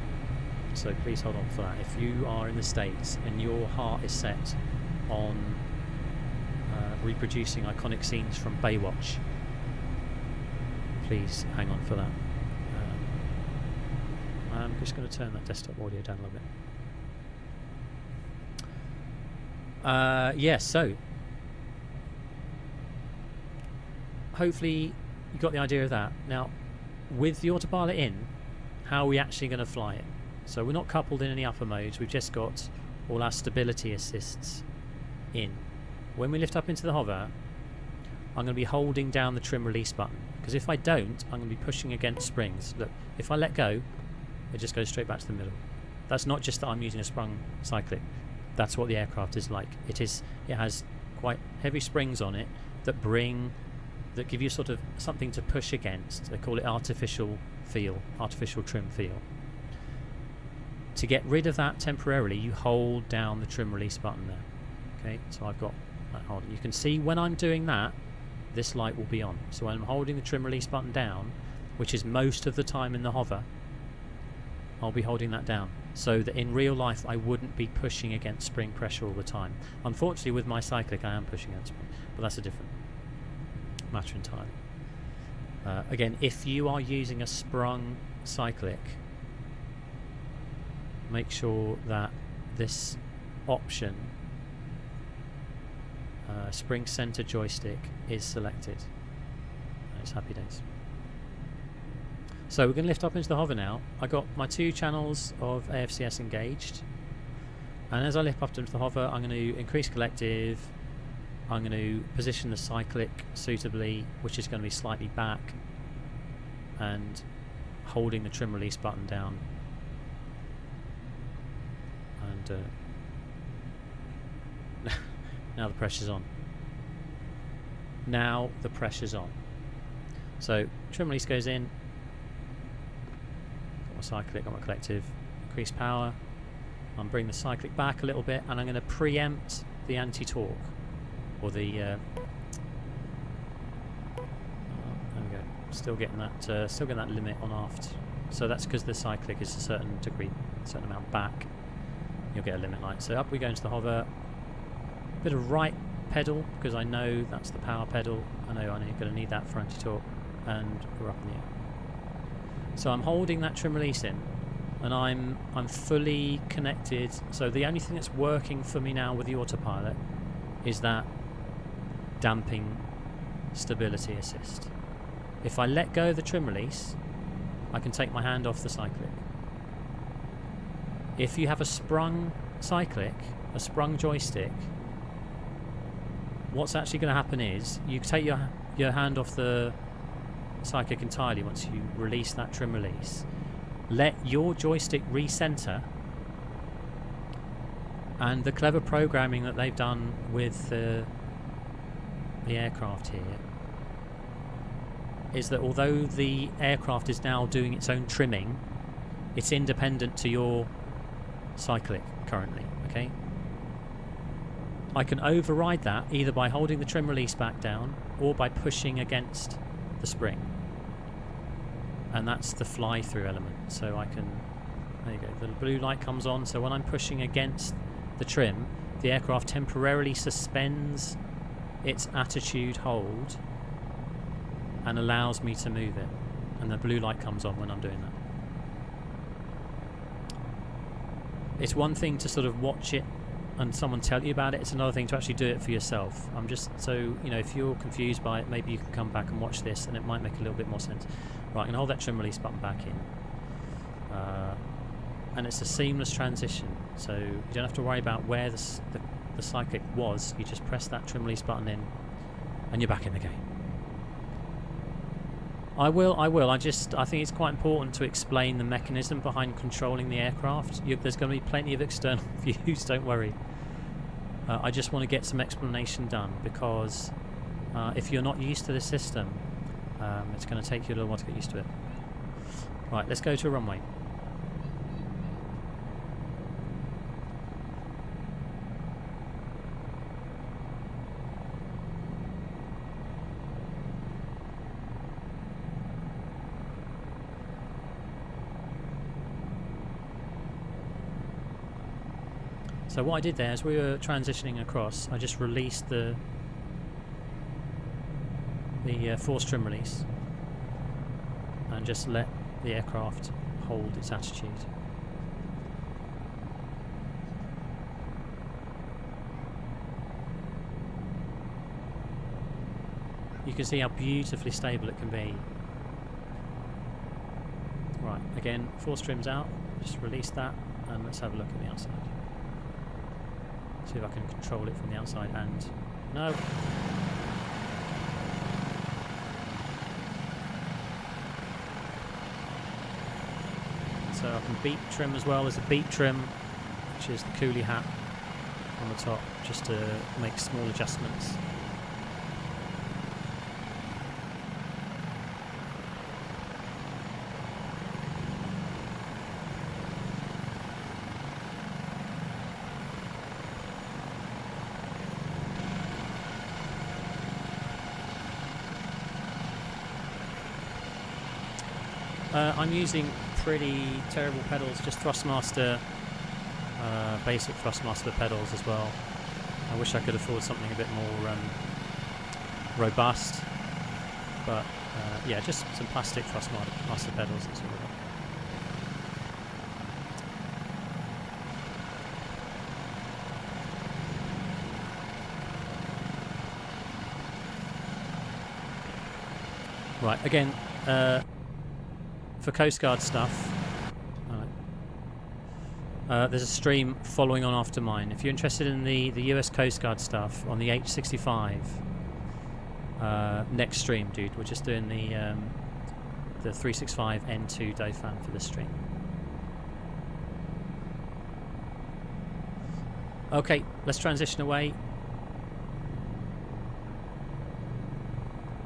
So please hold on for that. If you are in the States and your heart is set on reproducing iconic scenes from Baywatch, please hang on for that. I'm just going to turn that desktop audio down a little bit. Yeah, so hopefully you got the idea of that. Now, with the autopilot in, how are we actually going to fly it? So we're not coupled in any upper modes, we've just got all our stability assists in. When we lift up into the hover, I'm going to be holding down the trim release button, because if I don't, I'm going to be pushing against springs. Look, if I let go, it just goes straight back to the middle. That's not just that I'm using a sprung cyclic. That's what the aircraft is like. It has quite heavy springs on it that give you sort of something to push against. They call it artificial trim feel. To get rid of that temporarily, you hold down the trim release button there. Okay, so I've got that holding. You can see when I'm doing that, this light will be on. So when I'm holding the trim release button down, which is most of the time in the hover, I'll be holding that down so that in real life I wouldn't be pushing against spring pressure all the time. Unfortunately with my cyclic I am pushing against spring, but that's a different matter entirely. Again, if you are using a sprung cyclic, make sure that this option, spring center joystick, is selected. It's happy days. So we're going to lift up into the hover now. I got my 2 channels of AFCS engaged, and as I lift up into the hover, I'm going to increase collective. I'm going to position the cyclic suitably, which is going to be slightly back, and holding the trim release button down. And now the pressure's on. Now the pressure's on. So trim release goes in. Got my cyclic, got my collective. Increase power. I'm bringing the cyclic back a little bit, and I'm going to preempt the anti-torque, or the. There we go. Still getting that limit on aft. So that's because the cyclic is a certain degree, a certain amount back. You'll get a limit light. So up we go into the hover. Bit of right pedal, because I know that's the power pedal. I know I'm going to need that for anti-torque, and we're up in the air. So I'm holding that trim release in, and I'm fully connected. So the only thing that's working for me now with the autopilot is that damping stability assist. If I let go of the trim release, I can take my hand off the cyclic. If you have a sprung cyclic, a sprung joystick, what's actually going to happen is you take your hand off the cyclic entirely once you release that trim release. Let your joystick recenter, and the clever programming that they've done with the aircraft here is that although the aircraft is now doing its own trimming, it's independent to your cyclic currently, okay? I can override that either by holding the trim release back down or by pushing against the spring. And that's the fly-through element. So I can, there you go, the blue light comes on, so when I'm pushing against the trim, the aircraft temporarily suspends its attitude hold and allows me to move it. And the blue light comes on when I'm doing that. It's one thing to sort of watch it and someone tell you about it, it's another thing to actually do it for yourself. I'm just, so, you know, if you're confused by it, maybe you can come back and watch this and it might make a little bit more sense. Right, I'm going to hold that trim release button back in. And it's a seamless transition, so you don't have to worry about where the cyclic was. You just press that trim release button in and you're back in the game. I think it's quite important to explain the mechanism behind controlling the aircraft. There's going to be plenty of external views, don't worry. I just want to get some explanation done, because if you're not used to the system, it's going to take you a little while to get used to it. Right, let's go to a runway. So what I did there, as we were transitioning across, I just released the force trim release and just let the aircraft hold its attitude. You can see how beautifully stable it can be. Right, again, force trim's out, just release that, and let's have a look at the outside. See if I can control it from the outside, and no. So I can beat trim as well. There's a beat trim, which is the coolie hat on the top, just to make small adjustments. I'm using pretty terrible pedals, just Thrustmaster, basic Thrustmaster pedals as well. I wish I could afford something a bit more robust, but yeah, just some plastic Thrustmaster pedals. That's all I've got. Right, again, for Coast Guard stuff, there's a stream following on after mine. If you're interested in the US Coast Guard stuff on the H65, next stream, dude. We're just doing the 365 N2 Dauphin for this stream. Okay, let's transition away.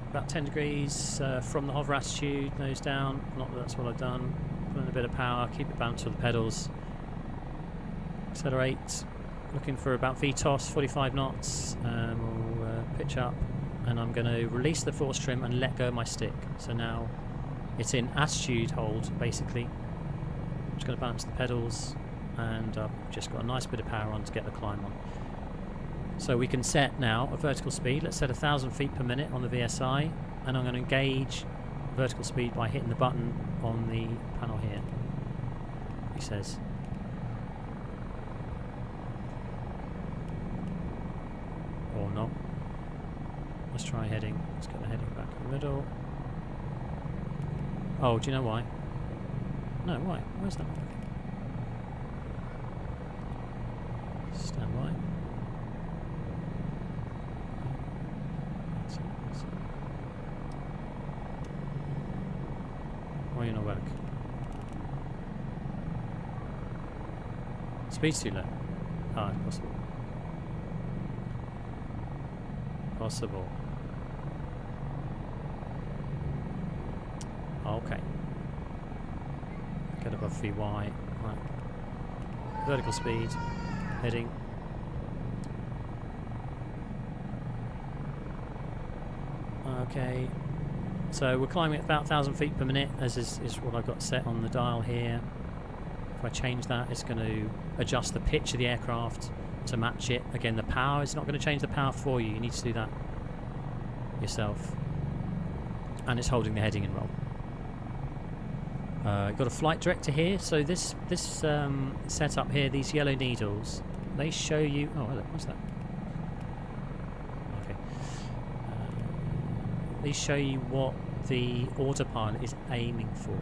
about 10 degrees from the hover attitude, nose down. Not that that's what I've done. Put in a bit of power, keep it balanced with the pedals. Accelerate. Looking for about VTOS, 45 knots. We'll pitch up, and I'm going to release the force trim and let go of my stick. So now it's in attitude hold, basically. I'm just going to balance the pedals, and I've just got a nice bit of power on to get the climb on. So we can set now a vertical speed. Let's set 1,000 feet per minute on the VSI, and I'm going to engage vertical speed by hitting the button on the panel here. He says. Or not. Let's try heading. Let's get the heading back in the middle. Oh, do you know why? No, why? Where's that working? Stand by. Why are you not work? Speed's too low. Ah, possible. Possible. Okay. Get above VY. Right. Vertical speed. Heading. Okay. So we're climbing at about 1,000 feet per minute, as is what I've got set on the dial here. If I change that, it's going to adjust the pitch of the aircraft to match it. Again, the power is not going to change the power for you. You need to do that yourself. And it's holding the heading and roll. Got a flight director here. So this setup here, these yellow needles, they show you. Oh, hello. What's that? Okay. These show you what the autopilot is aiming for.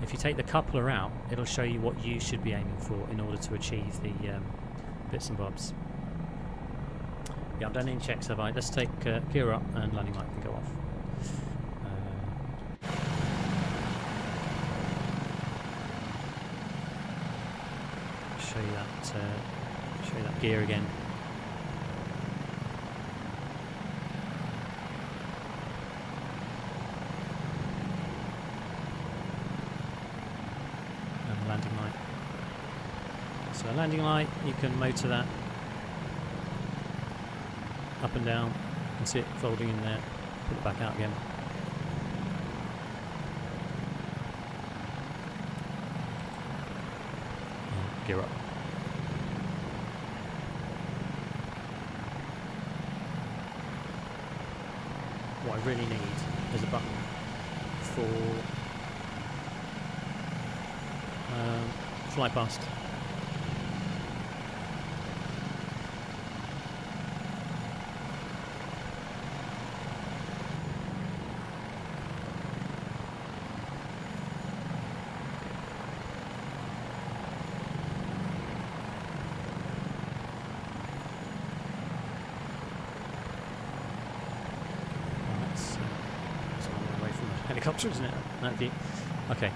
If you take the coupler out, it'll show you what you should be aiming for in order to achieve the bits and bobs. Yeah, I've done any checks, have I? Let's take gear up and landing light can go off. Show you that gear again. And the landing light. So a landing light, you can motor that up and down. You can see it folding in there. Put it back out again. And gear up. What I really need is a button for fly past. Helicopter, isn't it? That view. Okay.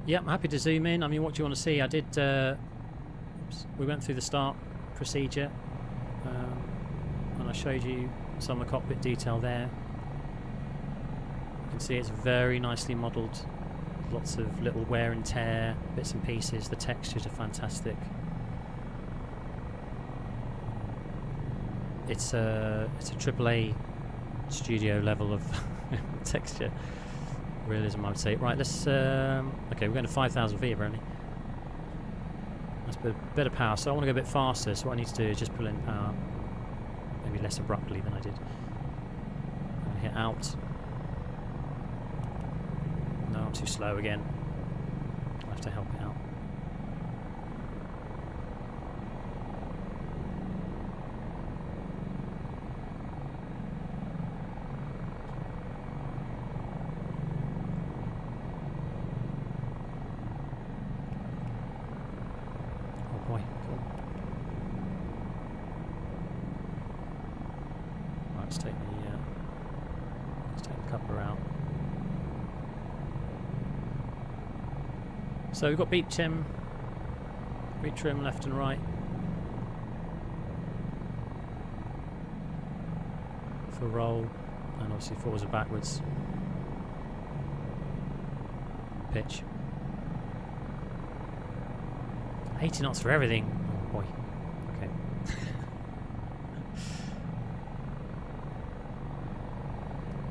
Yeah, I'm happy to zoom in. I mean, what do you want to see? I did. We went through the start procedure, and I showed you some of the cockpit detail there. You can see it's very nicely modelled. Lots of little wear and tear bits and pieces. The textures are fantastic. It's a AAA studio level of texture realism, I would say. Right, let's okay, we're going to 5,000 feet apparently. That's a bit of power, so I want to go a bit faster, so what I need to do is just pull in power maybe less abruptly than I did. And hit out. No, I'm too slow again. I have to help it out. So we've got beep trim left and right. for roll, and obviously forwards and backwards. Pitch. 80 knots for everything. Oh boy. Okay.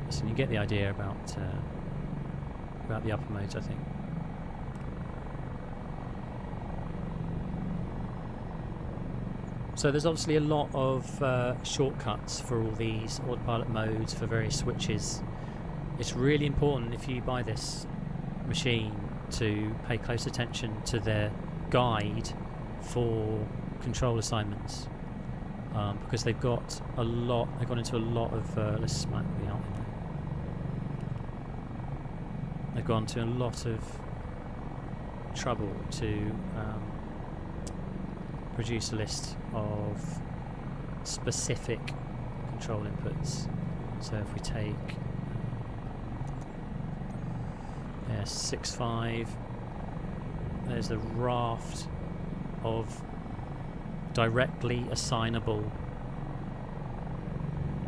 So you get the idea about the upper modes, I think. So there's obviously a lot of shortcuts for all these autopilot modes for various switches. It's really important if you buy this machine to pay close attention to their guide for control assignments, because they've got a lot. They've gone into a lot of. Let's smack me out. They've gone to a lot of trouble to produce a list of specific control inputs. So if we take AS365, there's a raft of directly assignable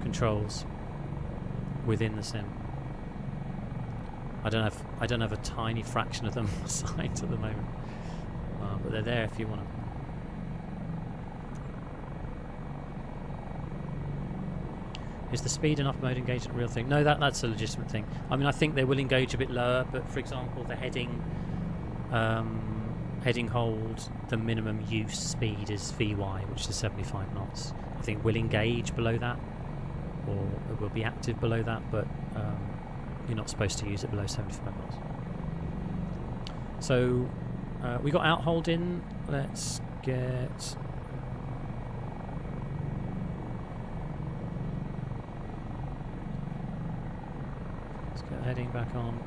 controls within the sim. I don't have a tiny fraction of them assigned at the moment, but they're there if you want them. Is the speed and upper mode engagement a real thing? No, that's a legitimate thing. I mean, I think they will engage a bit lower, but for example, the heading hold, the minimum use speed is VY, which is 75 knots. I think we'll engage below that, or it will be active below that, but you're not supposed to use it below 75 knots. So we got out hold in. Let's get. Heading back on.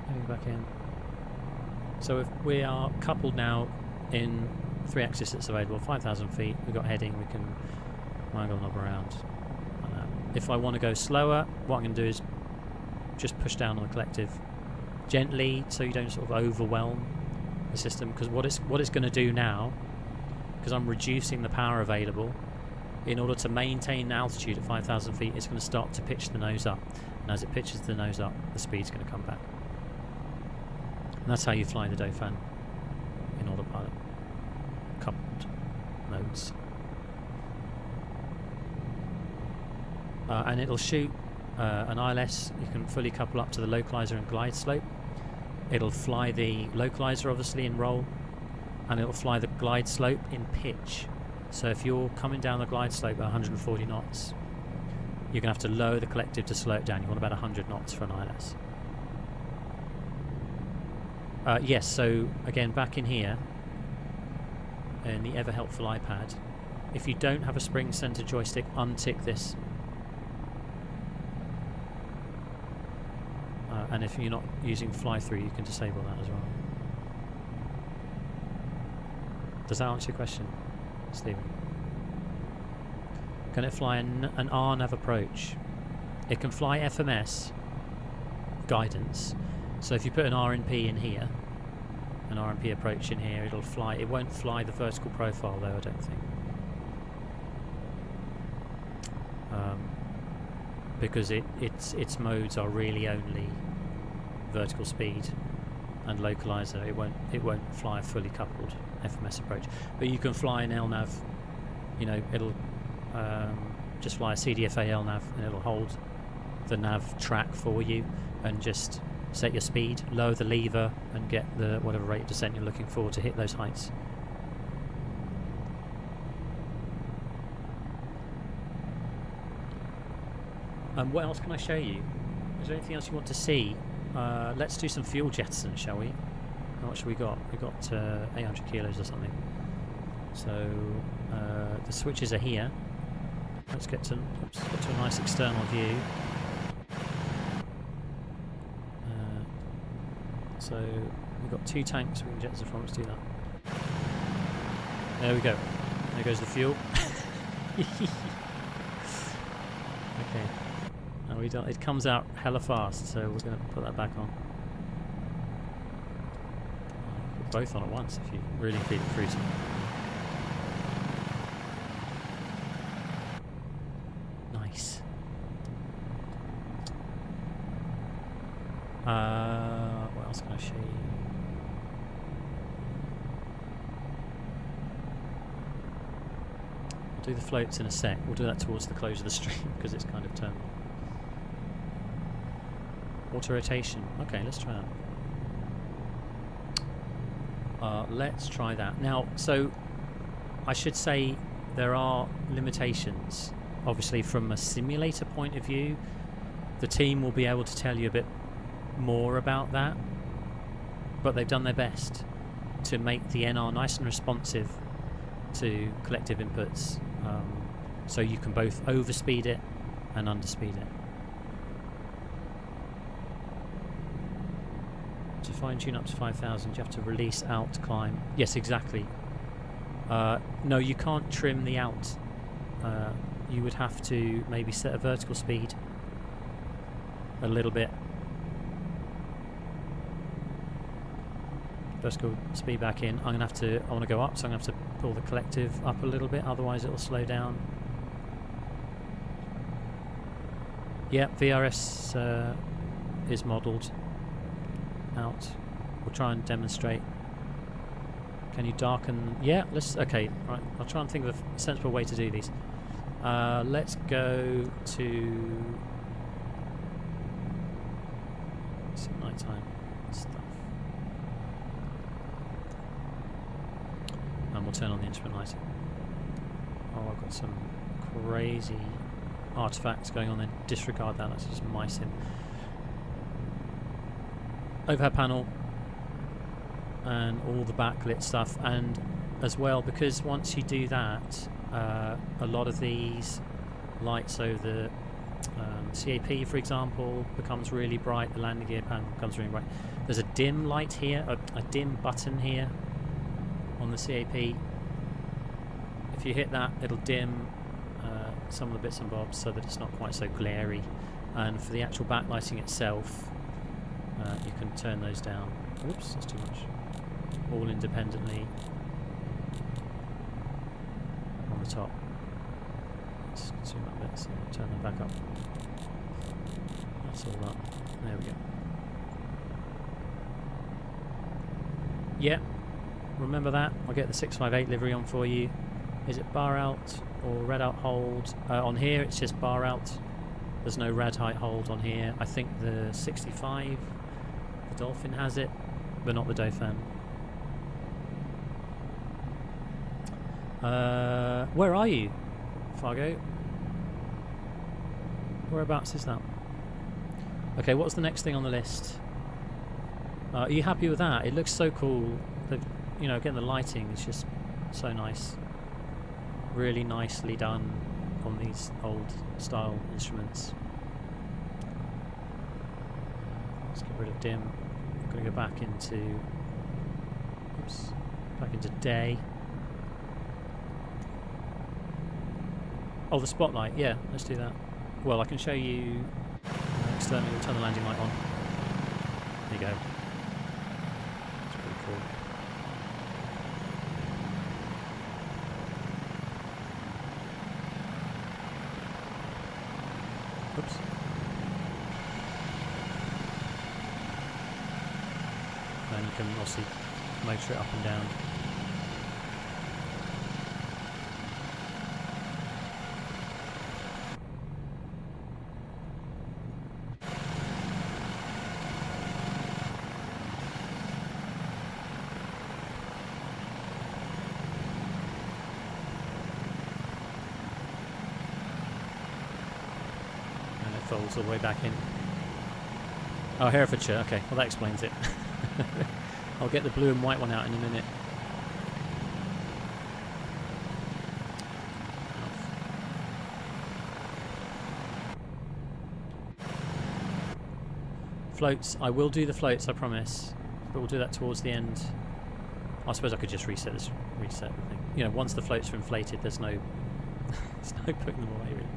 Heading back in. So if we are coupled now in 3 axis that's available, 5,000 feet, we've got heading, we can waggle knob around like that. If I want to go slower, what I'm going to do is just push down on the collective gently so you don't sort of overwhelm the system, because what it's going to do now, because I'm reducing the power available, in order to maintain altitude at 5,000 feet, it's going to start to pitch the nose up. And as it pitches the nose up, the speed's going to come back. And that's how you fly the Dauphin in autopilot. Coupled modes. And it'll shoot an ILS. You can fully couple up to the localizer and glide slope. It'll fly the localizer, obviously, in roll. And it'll fly the glide slope in pitch. So if you're coming down the glide slope at 140 knots, you're going to have to lower the collective to slow it down. You want about 100 knots for an ILS. Yes, so again, back in here, in the ever helpful iPad, if you don't have a spring center joystick, untick this. And if you're not using fly-through, you can disable that as well. Does that answer your question, Stephen? Can it fly an RNAV approach? It can fly FMS guidance. So if you put an RNP in here, an RNP approach in here, it'll fly. It won't fly the vertical profile though, I don't think, because its modes are really only vertical speed and localizer. It won't fly a fully coupled FMS approach. But you can fly an LNAV. You know, it'll just fly a CDFA LNAV, and it'll hold the nav track for you and just set your speed, lower the lever, and get the whatever rate of descent you're looking for to hit those heights. What else can I show you? Is there anything else you want to see? Let's do some fuel jettison, shall we? How much have we got? We've got 800 kilos or something. So the switches are here. Let's get to a nice external view. So we've got 2 tanks we can jettison from. Let's do that. There we go. There goes the fuel. Okay. And we don't. It comes out hella fast, so we're going to put that back on. Put both on at once if you really feed it through to. do the floats in a sec. We'll do that towards the close of the stream because it's kind of turned. Auto rotation. Okay, let's try that. Let's try that. Now, so I should say there are limitations. Obviously, from a simulator point of view, the team will be able to tell you a bit more about that, but they've done their best to make the NR nice and responsive to collective inputs, so you can both overspeed it and underspeed it. To fine tune up to 5,000, you have to release out to climb. Yes, exactly. No, you can't trim the out. You would have to maybe set a vertical speed a little bit. Vertical speed back in. I want to go up, so I'm going to have to pull the collective up a little bit, otherwise it'll slow down. Yeah, VRS is modelled out. We'll try and demonstrate. Can you darken? Yeah, let's. Okay, right. I'll try and think of a sensible way to do these. Let's go to some nighttime stuff. And we'll turn on the instrument lighting. Oh, I've got some crazy artifacts going on there. Disregard that, that's just my sim. Overhead panel and all the backlit stuff, and as well, because once you do that, a lot of these lights, so the CAP for example becomes really bright, the landing gear panel becomes really bright. There's a dim light here, a dim button here on the CAP. If you hit that, it'll dim some of the bits and bobs so that it's not quite so glary, and for the actual backlighting itself, you can turn those down. Oops, that's too much. All independently on the top. Let's zoom up a bit, so turn them back up. That's all up. There we go. Yeah, remember that. I'll get the 658 livery on for you. Is it bar out or rad out hold? On here it's just bar out. There's no rad height hold on here. I think the 65, the Dauphin has it, but not the Dauphin. Where are you, Fargo? Whereabouts is that? Okay, what's the next thing on the list? Are you happy with that? It looks so cool. You know, again, the lighting is just so nice. Really nicely done on these old style instruments. Let's get rid of dim. I'm going to go back into, oops, back into day. Oh, the spotlight, yeah, let's do that. Well, I can show you externally. We'll turn the landing light on. There you go. It's pretty cool. Oops. And you can obviously motor it up and down. Folds all the way back in. Oh, Herefordshire, okay, well that explains it. I'll get the blue and white one out in a minute. Floats, I will do the floats, I promise, but we'll do that towards the end. I suppose I could just reset the thing. You know, once the floats are inflated, there's no there's no putting them away really.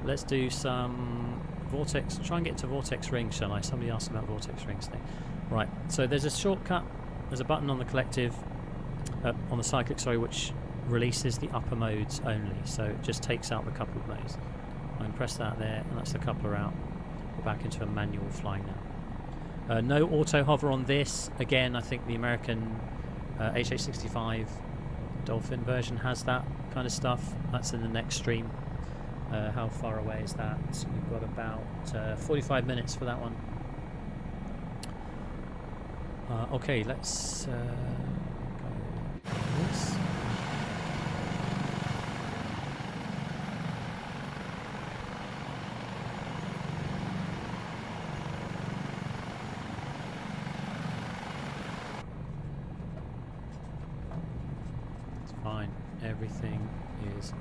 Let's do some vortex. Try and get to vortex rings, shall I? Somebody asked about vortex rings thing. Right, so there's a shortcut. There's a button on the collective, on the cyclic, sorry, which releases the upper modes only. So it just takes out the couple of modes. I'm going to press that there, and that's the coupler out. We're back into a manual flying now. No auto hover on this. Again, I think the American HH65 Dauphin version has that kind of stuff. That's in the next stream. How far away is that? So you've got about 45 minutes for that one. Okay, let's go this. It's fine. Everything is fine.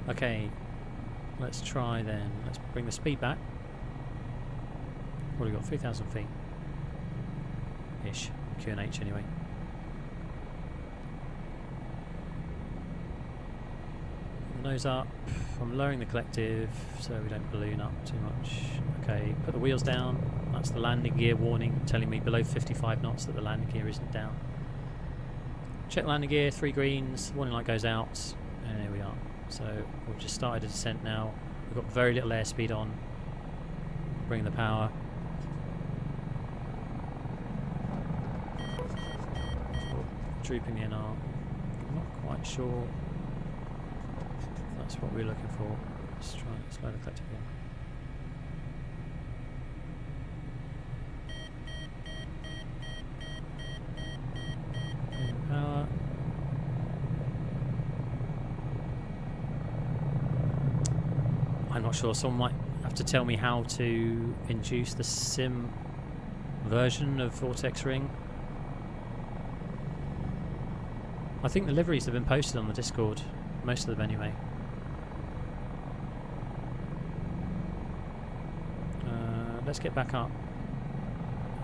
Okay, let's try then. Let's bring the speed back. What have we got? 3,000 feet ish. QNH anyway. Nose up. I'm lowering the collective so we don't balloon up too much. Okay, put the wheels down. That's the landing gear warning telling me below 55 knots that the landing gear isn't down. Check landing gear, 3 greens, warning light goes out, and there we are. So we've just started a descent now. We've got very little airspeed on. Bring the power. Drooping the NR. I'm not quite sure if that's what we're looking for. Let's try and slow the collective again. Power. I'm not sure, someone might have to tell me how to induce the sim version of Vortex Ring. I think the liveries have been posted on the Discord, most of them anyway. Let's get back up.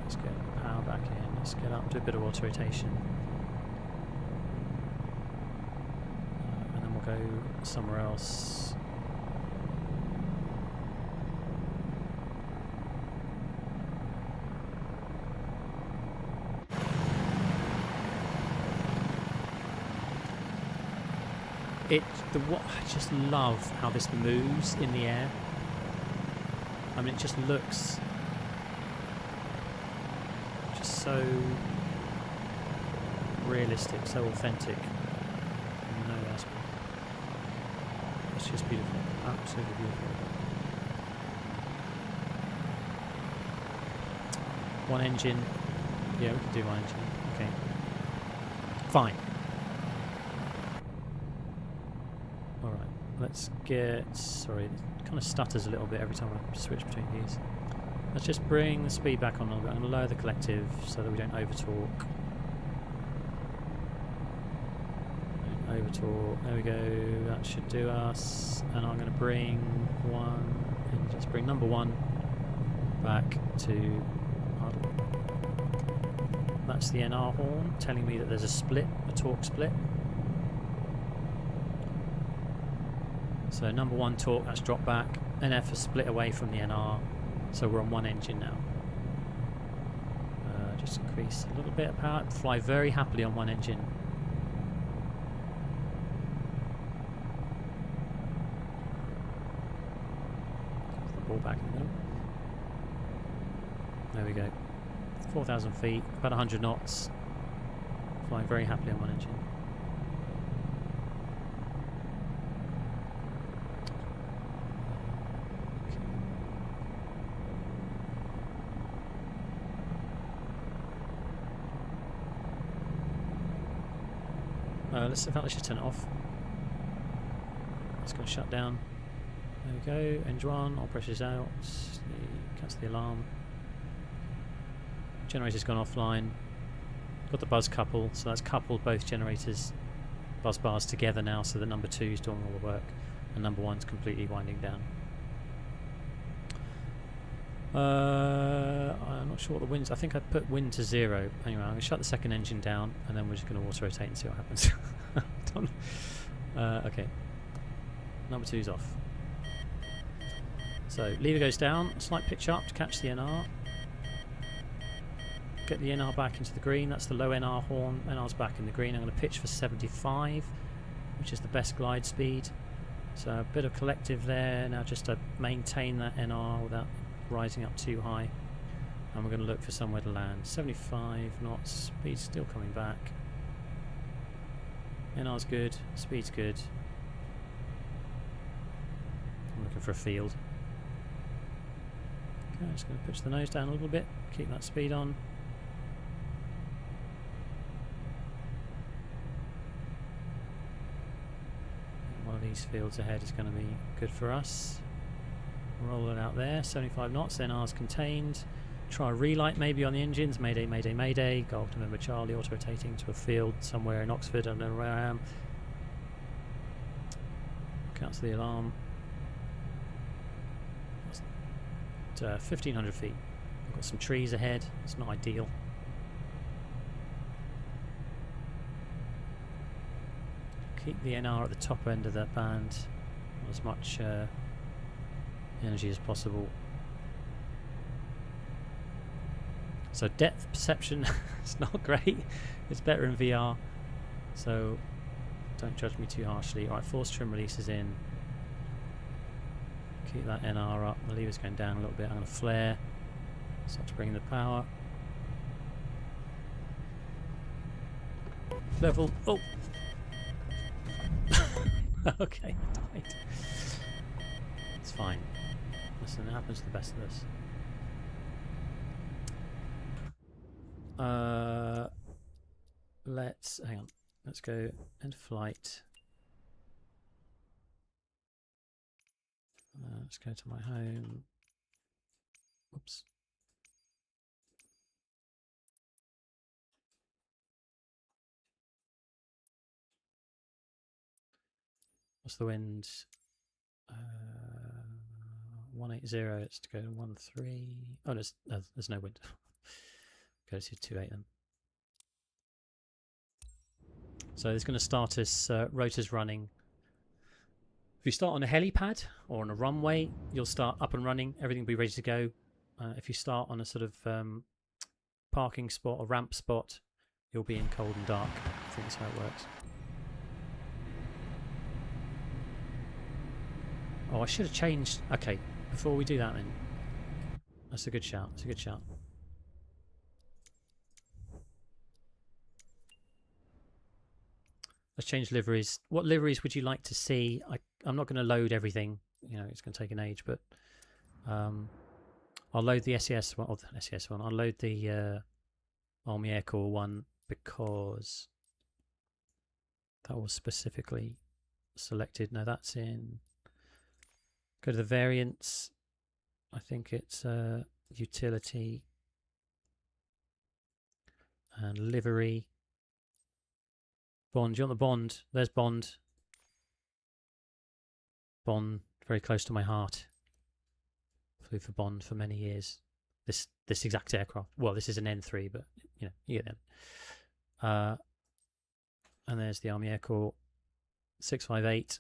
Let's get the power back in. Let's get up, do a bit of auto rotation. And then we'll go somewhere else. I just love how this moves in the air. I mean, it just looks just so realistic, so authentic. No aspect. It's just beautiful, absolutely beautiful. One engine. Yeah, we can do one engine. Okay. Fine. Let's get, sorry, it kind of stutters a little bit every time I switch between these. Let's just bring the speed back on a little bit. I'm going to lower the collective so that we don't over torque. Over torque, there we go, that should do us. And I'm going to bring one, and just bring number 1 back to idle. That's the NR horn telling me that there's a split, a torque split. So number 1 torque, that's dropped back. NF has split away from the NR, so we're on one engine now. Just increase a little bit of power, fly very happily on one engine. The ball back in the middle. There we go. 4,000 feet, about 100 knots. Flying very happily on one engine. Let's just turn it off. It's going to shut down. There we go. Engine 1, all pressure's out. Cancel the alarm. Generator's gone offline. Got the buzz couple, so that's coupled both generators, buzz bars together now, so that number 2 is doing all the work, and number 1's completely winding down. I'm not sure what the wind's. I think I put wind to 0. Anyway, I'm going to shut the second engine down, and then we're just going to auto rotate and see what happens. Okay. Number 2's off. So lever goes down, slight pitch up to catch the NR. Get the NR back into the green. That's the low NR horn. NR's back in the green. I'm going to pitch for 75, which is the best glide speed. So a bit of collective there now, just to maintain that NR without rising up too high. And we're going to look for somewhere to land. 75 knots, speed's still coming back. NR's good, speed's good. I'm looking for a field. Okay, I'm just going to pitch the nose down a little bit, keep that speed on. One of these fields ahead is going to be good for us. Roll it out there, 75 knots, NR's contained. Try a relight maybe on the engines, mayday, mayday, mayday. Golf November Charlie, auto-rotating to a field somewhere in Oxford, I don't know where I am. Cancel the alarm. 1500 feet. We've got some trees ahead, it's not ideal. Keep the NR at the top end of that band, as much energy as possible. So depth perception is not great, it's better in VR, so don't judge me too harshly. Alright, force trim release is in. Keep that NR up, the lever's going down a little bit, I'm going to flare, start to bring in the power. Level, oh! Okay, I died. It's fine. Listen, it happens to the best of us. Let's hang on. Let's go end flight. Let's go to my home. Oops. What's the wind? 180. Let's go to 13. Oh, there's no wind. Go to 28 then. So it's going to start us rotors running. If you start on a helipad or on a runway, you'll start up and running. Everything will be ready to go. If you start on a sort of parking spot or ramp spot, you'll be in cold and dark. I think that's how it works. Oh, I should have changed. Okay, before we do that then. That's a good shout. That's a good shout. Let's change liveries. What liveries would you like to see? I'm not going to load everything. You know, it's going to take an age, but I'll load the SES one, or the SES one. I'll load the Army Air Corps one because that was specifically selected. No, that's in. Go to the variants. I think it's utility and livery. Bond, you want the Bond? There's Bond. Bond, very close to my heart. Flew for Bond for many years. This exact aircraft. Well, this is an N3, but you know, you get them. And there's the Army Air Corps 658.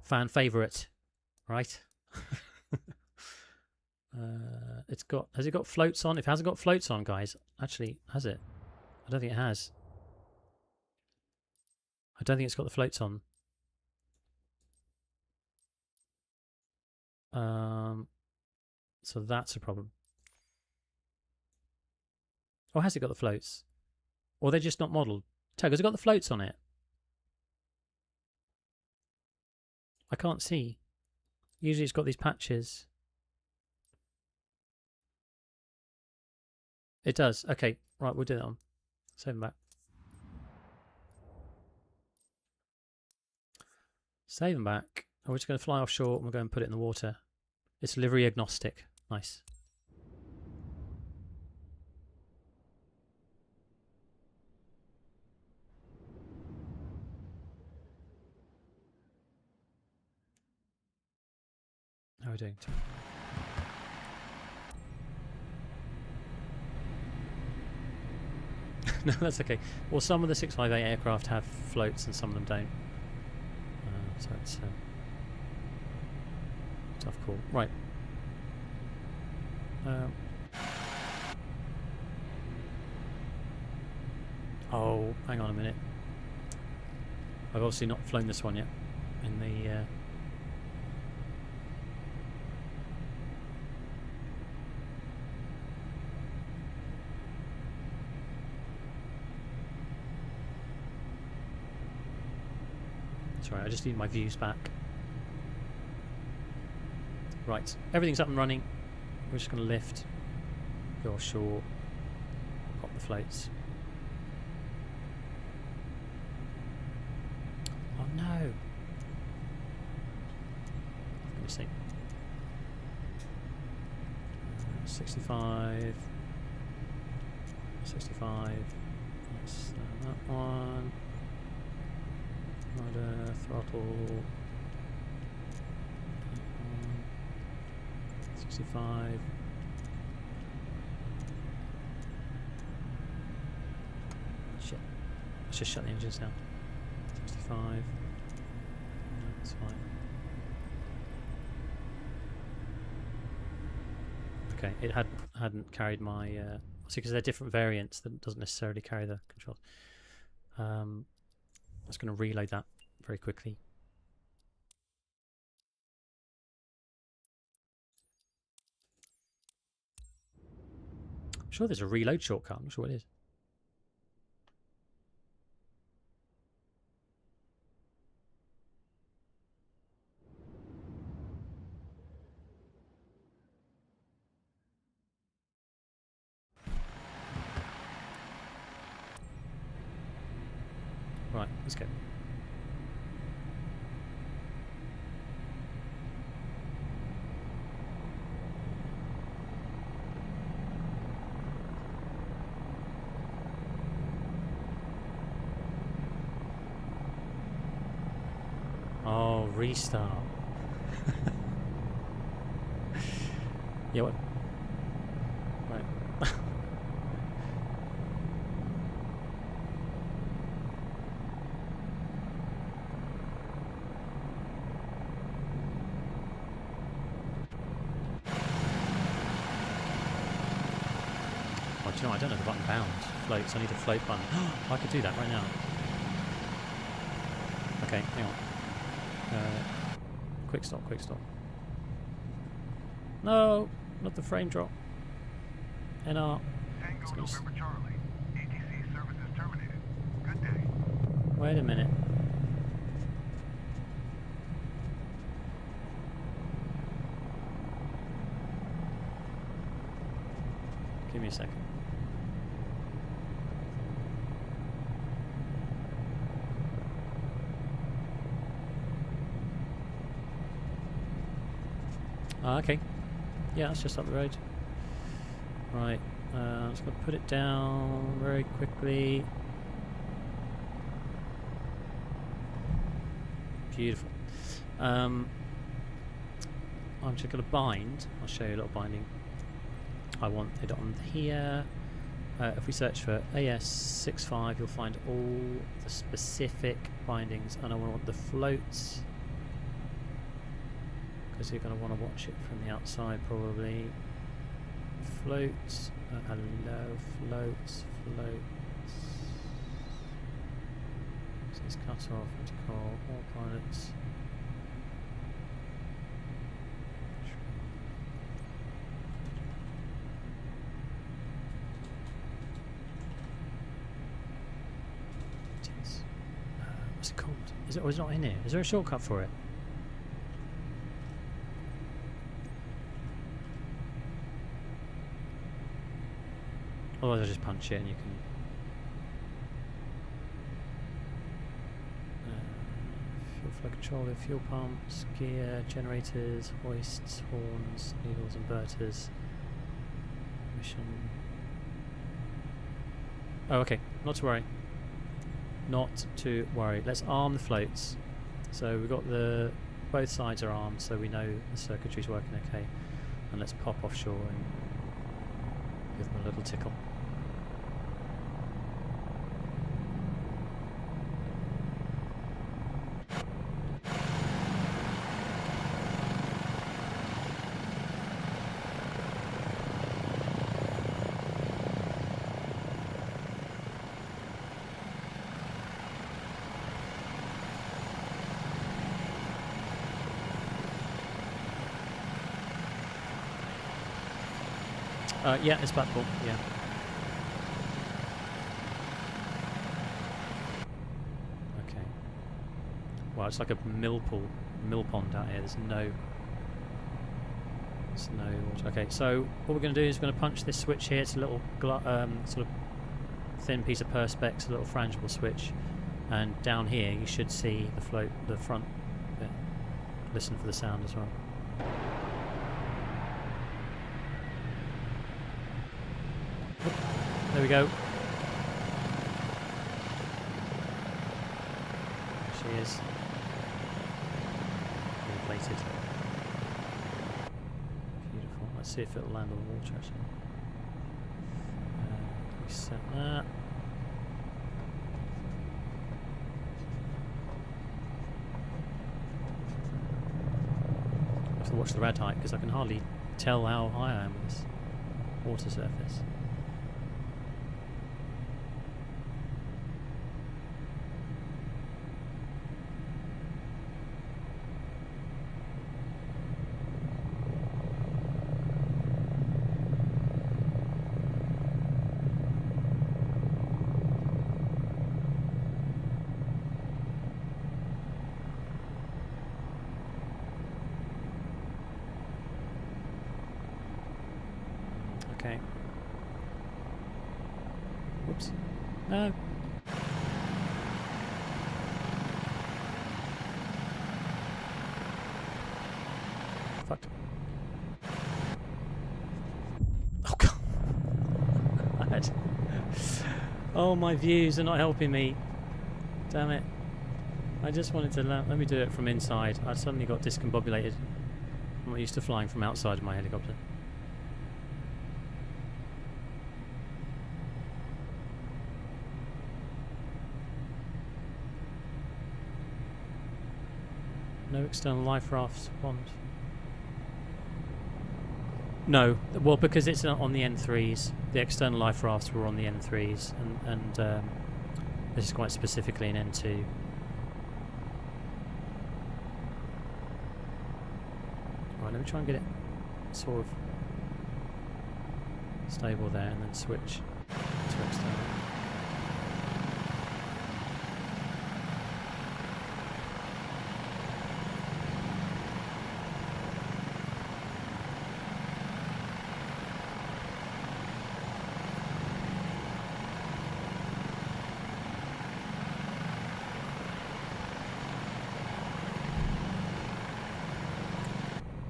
Fan favourite, right? Has it got floats on? If it hasn't got floats on, guys, actually, has it? I don't think it has. I don't think it's got the floats on. So that's a problem. Or has it got the floats? Or they're just not modelled? Taog, has it got the floats on it? I can't see. Usually it's got these patches. It does. Okay, right, we'll do that on. Save them back. Save them back. We're just going to fly offshore and we'll go and put it in the water. It's livery agnostic. Nice. How are we doing? No, that's okay. Well, some of the 658 aircraft have floats and some of them don't. So it's a tough call. Right. Oh, hang on a minute. I've obviously not flown this one yet in the sorry, I just need my views back. Right, everything's up and running. We're just going to lift, go offshore, pop the floats. Oh no! Let me see. 65. 65. That's that one. Rudder, throttle. 65. Shit. Let's just shut the engines down. 65. No, that's fine. Okay, it hadn't carried my see, because they're different variants that doesn't necessarily carry the controls. I'm just going to reload that very quickly. I'm sure there's a reload shortcut. I'm not sure what it is. Right, let's go. Oh, restart. Yeah, what? Right. Oh, do you know, I don't know the button bound. Floats, I need a float button. I could do that right now. Okay, hang on. Quick stop, quick stop. No, not the frame drop. NR. Tango November Charlie. ATC services terminated. Good day. Wait a minute. Give me a second. Okay. Yeah, that's just up the road. Right. I'm just going to put it down very quickly. Beautiful. I'm just going to bind. I'll show you a little binding. I want it on here. If we search for AS365, you'll find all the specific bindings, and I want the floats, because you're going to want to watch it from the outside probably. Floats, hello, floats. So it's cut off, vertical, all pilots. What's it called? Is it, or is it not in here? Is there a shortcut for it? Otherwise I'll just punch it and you can... fuel flow controller, fuel pumps, gear, generators, hoists, horns, needles, inverters, mission... Oh, okay, not to worry. Not to worry. Let's arm the floats. So we've got the... both sides are armed, so we know the circuitry's working okay. And let's pop offshore and give them a little tickle. Yeah, it's Blackpool, yeah. Okay. Well, it's like a mill pond out here. There's no water. Okay, so what we're going to do is we're going to punch this switch here. It's a little sort of thin piece of perspex, a little frangible switch, and down here you should see the front bit. Listen for the sound as well. There we go. There she is. Inflated. Beautiful. Let's see if it'll land on the water actually. Reset that. I have to watch the rad height because I can hardly tell how high I am with this water surface. Okay. Whoops. No. Fucked. Oh god. Oh, my views are not helping me. Damn it. I just wanted to let me do it from inside. I suddenly got discombobulated. I'm not used to flying from outside of my helicopter. No external life rafts pond. No, well, because it's on the N3s. The external life rafts were on the N3s, and this is quite specifically an N2. Right, let me try and get it sort of stable there, and then switch to external.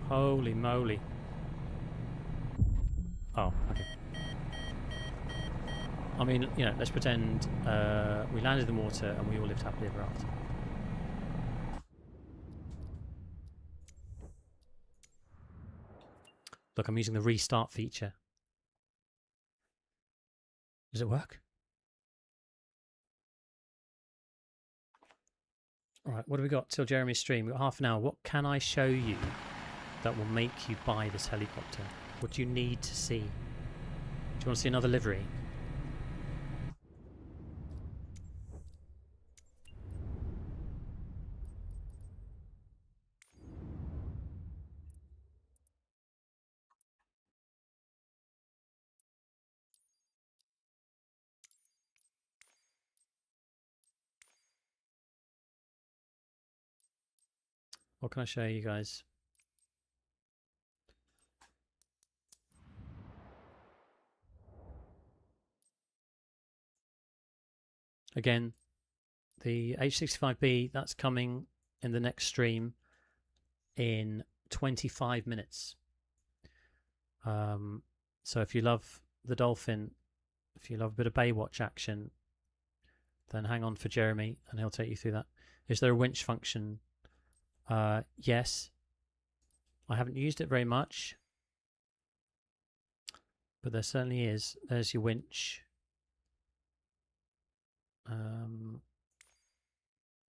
Holy moly. Oh, okay. I mean, you know, let's pretend we landed in the water and we all lived happily ever after. Look, I'm using the restart feature. Does it work? Alright, what have we got till Jeremy's stream? We've got half an hour. What can I show you that will make you buy this helicopter? What do you need to see? Do you want to see another livery? What can I show you guys? Again, the H65B, that's coming in the next stream in 25 minutes. So if you love the Dauphin, if you love a bit of Baywatch action, then hang on for Jeremy and he'll take you through that. Is there a winch function? Yes. I haven't used it very much, but there certainly is. There's your winch.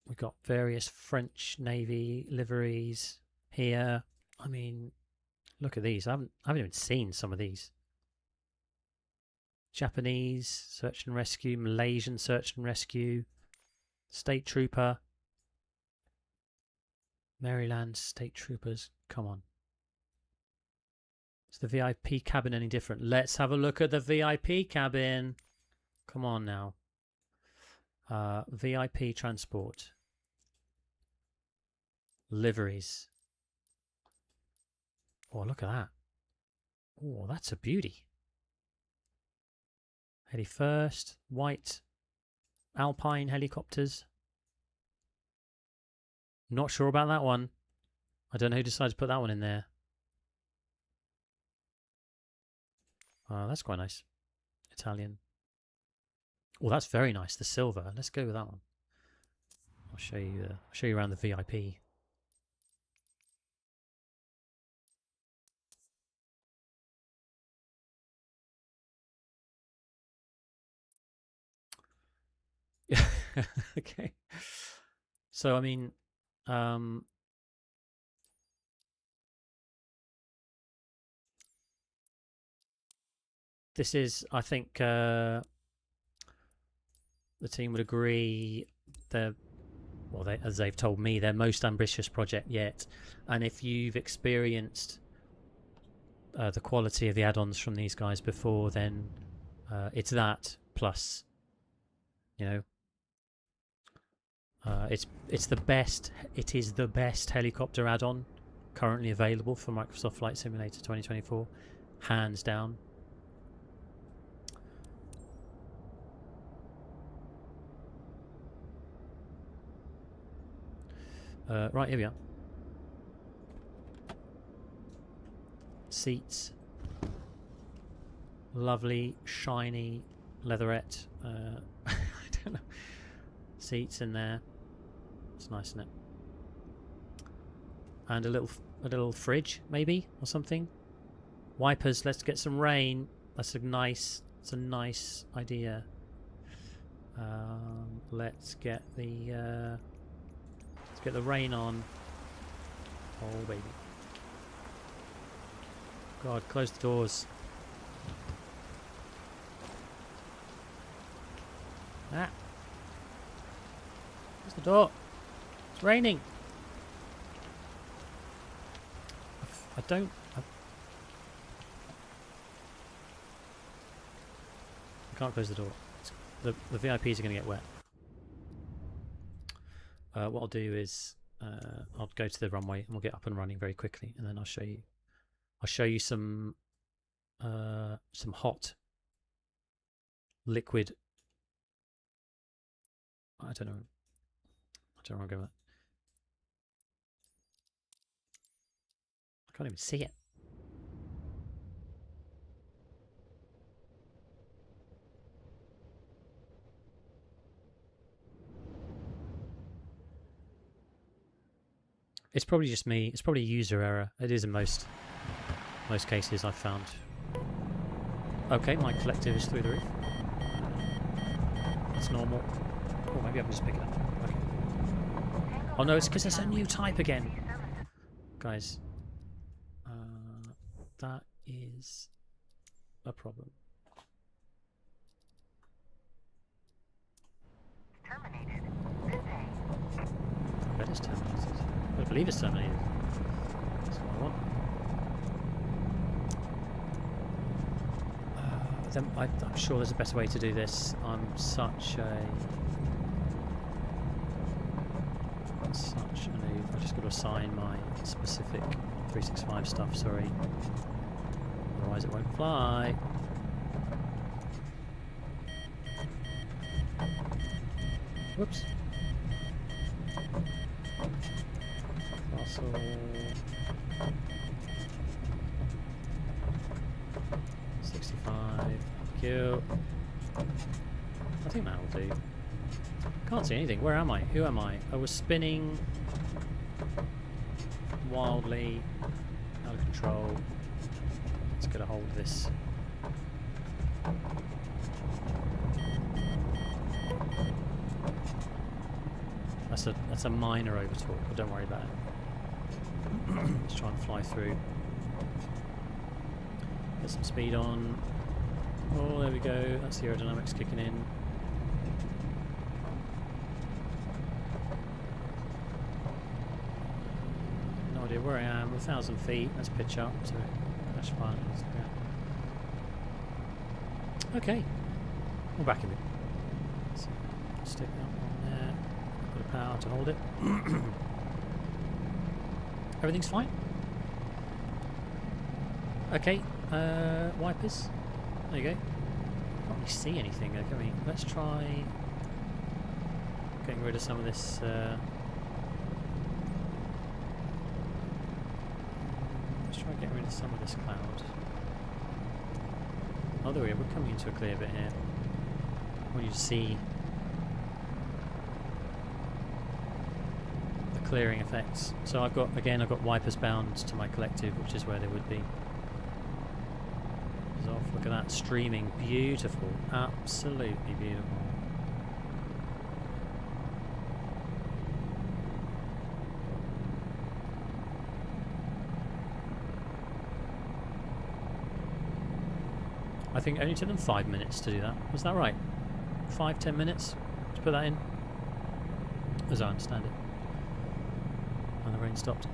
We've got various French Navy liveries here. I mean, look at these. I haven't even seen some of these. Japanese search and rescue, Malaysian search and rescue, State Trooper, Maryland State Troopers. Come on. Is the VIP cabin any different? Let's have a look at the VIP cabin. Come on now. VIP transport. Liveries. Oh, look at that. Oh, that's a beauty. Heli first. White. Alpine helicopters. Not sure about that one. I don't know who decided to put that one in there. That's quite nice. Italian. Oh, that's very nice. The silver. Let's go with that one. I'll show you. I'll show you around the VIP. Okay. So I mean, this is, I think, the team would agree, as they've told me, their most ambitious project yet. And if you've experienced the quality of the add-ons from these guys before, then it's that plus, you know, it's the best. It is the best helicopter add-on currently available for Microsoft Flight Simulator 2024, hands down. Right, here we are. Seats. Lovely, shiny, leatherette. I don't know. Seats in there. It's nice, isn't it? And a little fridge, maybe, or something. Wipers. Let's get some rain. That's a nice. It's a nice idea. Let's get the. Let's get the rain on. Oh baby. God, close the doors. Ah. Close the door. It's raining. I can't close the door. The VIPs are going to get wet. What I'll do is I'll go to the runway and we'll get up and running very quickly, and then I'll show you some hot liquid. I don't know where I'm going with that. I can't even see it. It's probably just me. It's probably a user error. It is in most cases I've found. Okay, my collective is through the roof. That's normal. Oh, maybe I'm just picking up. Okay. Oh no, it's because it's a new type again. Guys, that is a problem. Terminated. Good day. I bet it's terminated. I believe it's terminated. That's what I want. I'm sure there's a better way to do this. I'm such a noob. I just got to assign my specific 365 stuff, sorry. Otherwise it won't fly. Whoops. Fossil. 65. Thank you. I think that'll do. Can't see anything. Where am I? Who am I? I was spinning wildly, out of control. Let's get a hold of this. That's a minor overtalk, but don't worry about it. Let's try and fly through. Get some speed on. Oh, there we go. That's the aerodynamics kicking in. No idea where I am. 1,000 feet. Let's pitch up to crash buttons. Yeah. Okay, we're back a bit. So stick that on there. Got the power to hold it. Everything's fine. Okay, wipers. There you go. Can't really see anything there, can we? Let's try getting rid of some of this. Let's try getting rid of some of this cloud. Oh, there we are. We're coming into a clear bit here. I want you to see the clearing effects. So I've got wipers bound to my collective, which is where they would be. Off. Look at that streaming, beautiful, absolutely beautiful. I think it only took them 5 minutes to do that. Was that right? 5-10 minutes to put that in, as I understand it. And the rain stopped.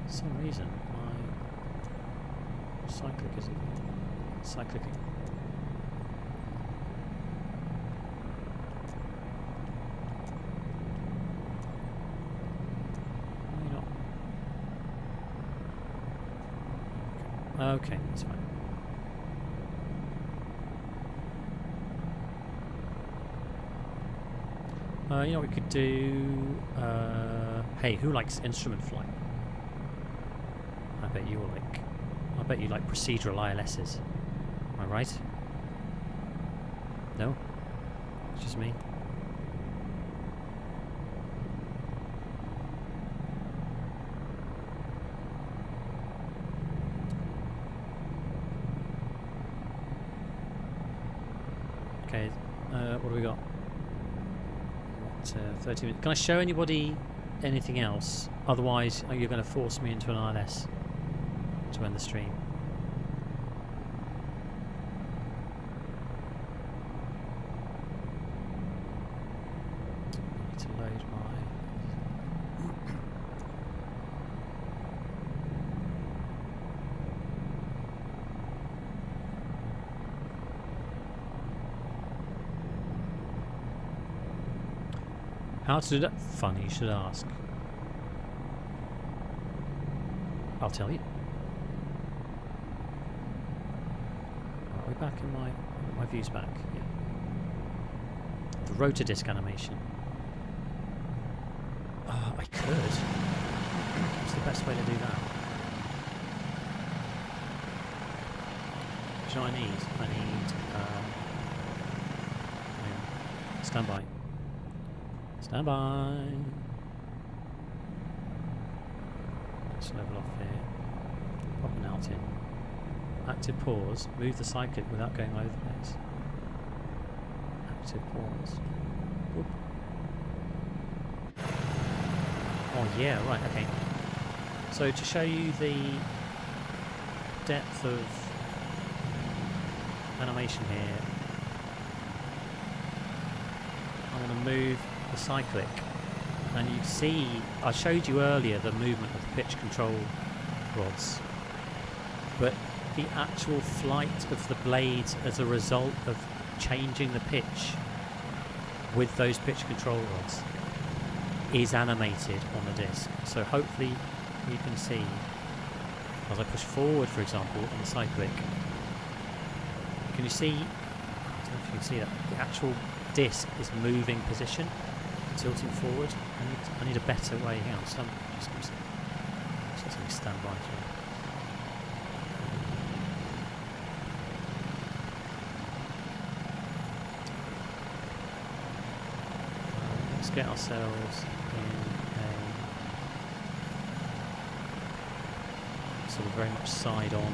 For some reason my cyclic isn't cyclicking. Maybe not. Okay, that's fine. You know what we could do? Hey, who likes instrument flight? I bet you like procedural ILSs. Am I right? No? It's just me? Okay, what do we got? 30 minutes. Can I show anybody anything else? Otherwise, are you going to force me into an ILS to end the stream? I need to load my... How to do that? Funny you should ask. I'll tell you. Are we back in my view's back? Yeah. The rotor disc animation. I could. What's the best way to do that? What do I need? I need... stand by. Stand by. Let's level off here. Pop an out in. Active pause. Move the cyclic without going all over the place. Active pause. Whoop. Oh yeah, right, okay. So to show you the depth of animation here, I'm going to move the cyclic, and you see I showed you earlier the movement of the pitch control rods, but the actual flight of the blades as a result of changing the pitch with those pitch control rods is animated on the disc. So hopefully you can see as I push forward, for example, on the cyclic. Can you see? I don't know if you can see that the actual disc is moving position, tilting forward. I need a better way. Hang on, just let me stand by. Let's get ourselves in a sort of very much side on.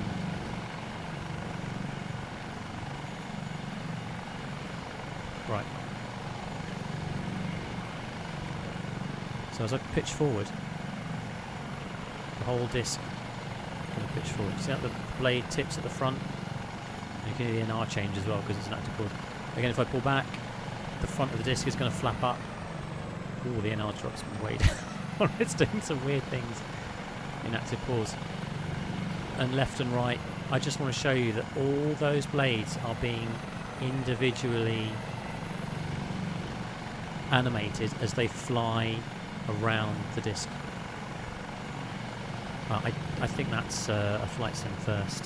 Right. So as I pitch forward, the whole disc is going to pitch forward. See how the blade tips at the front? And you can hear the NR change as well because it's an active chord. Again, if I pull back, the front of the disc is going to flap up. Oh, the NR drops way down. It's doing some weird things in active pause. And left and right, I just want to show you that all those blades are being individually animated as they fly around the disc. I think that's a flight sim first.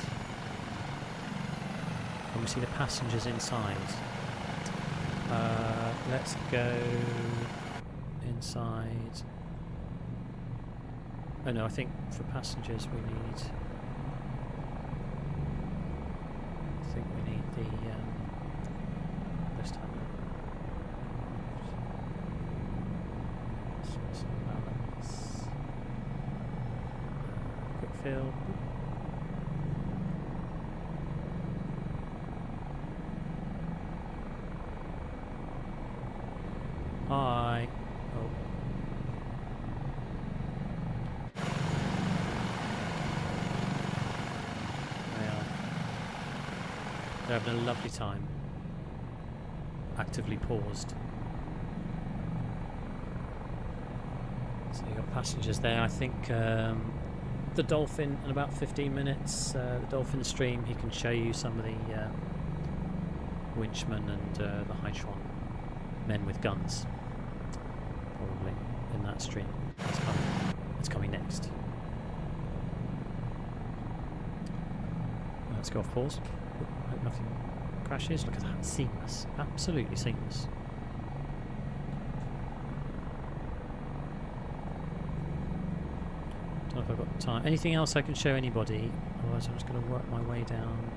Can we see the passengers inside? Let's go inside. Oh no, I think for passengers we need... I think we need the... let's have a balance. Quick fill. Hi. Oh. They are. They're having a lovely time. Actively paused. So you've got passengers there. I think the Dolphin in about 15 minutes. The Dolphin stream, he can show you some of the winchmen and the Hytron men with guns. Probably in that stream. It's coming next. Let's go off pause. Hope nothing crashes. Look at that, seamless, absolutely seamless. Don't know if I've got time. Anything else I can show anybody? Otherwise, I'm just going to work my way down.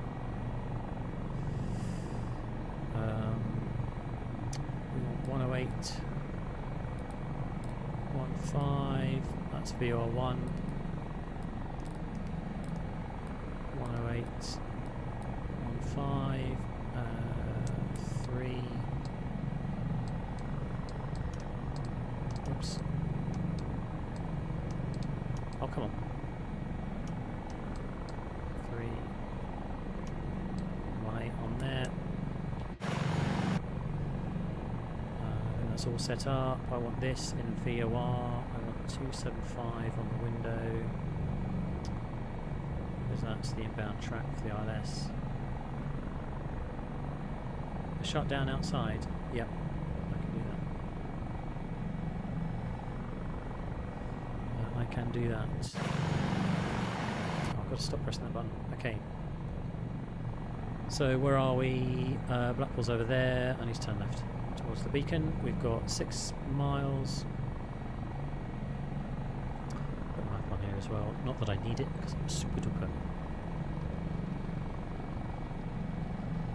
108, 15. That's VR1. 108. 15, 3. Oops. Oh, come on. 3. 18 on there. That's all set up. I want this in VOR. I want 275 on the window. Because that's the inbound track for the ILS. Shut down outside. Yep, I can do that. I can do that. Oh, I've got to stop pressing that button. Okay. So where are we? Blackpool's over there. I need to turn left towards the beacon. We've got 6 miles. Put the map on here as well. Not that I need it because I'm super duper.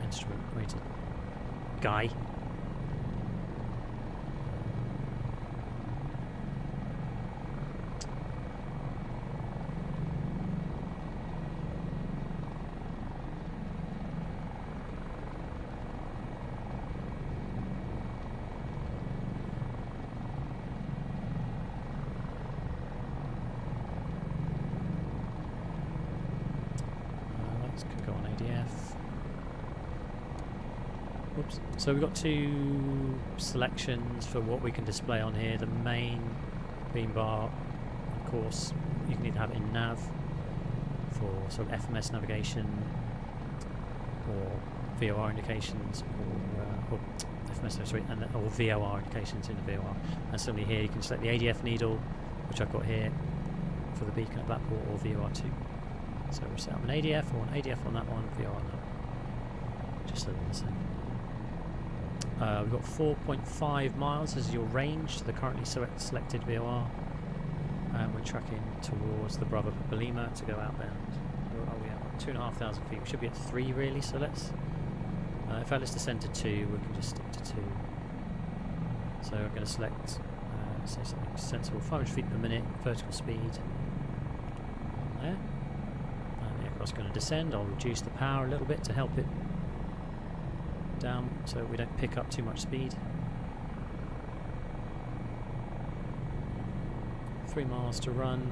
Instrument rated guy. Let's go on ADF. Oops. So we've got 2 selections for what we can display on here. The main beam bar, of course, you can either have it in nav for sort of FMS navigation or VOR indications, or FMS, sorry, and or VOR indications in the VOR. And suddenly here you can select the ADF needle, which I've got here for the beacon at Blackpool, or VOR2. So we'll set up an ADF, I want ADF on that one, VOR on that one. Just so they're the same. We've got 4.5 miles as your range to the currently selected VOR, and we're tracking towards the Bravo Papa Lima to go outbound. Where are we at? 2,500 feet. We should be at 3 really, so let's... in fact, let's descend to 2, we can just stick to 2. So I'm going to select, say something sensible, 500 feet per minute, vertical speed. There. And the aircraft's going to descend. I'll reduce the power a little bit to help it down so we don't pick up too much speed. 3 miles to run.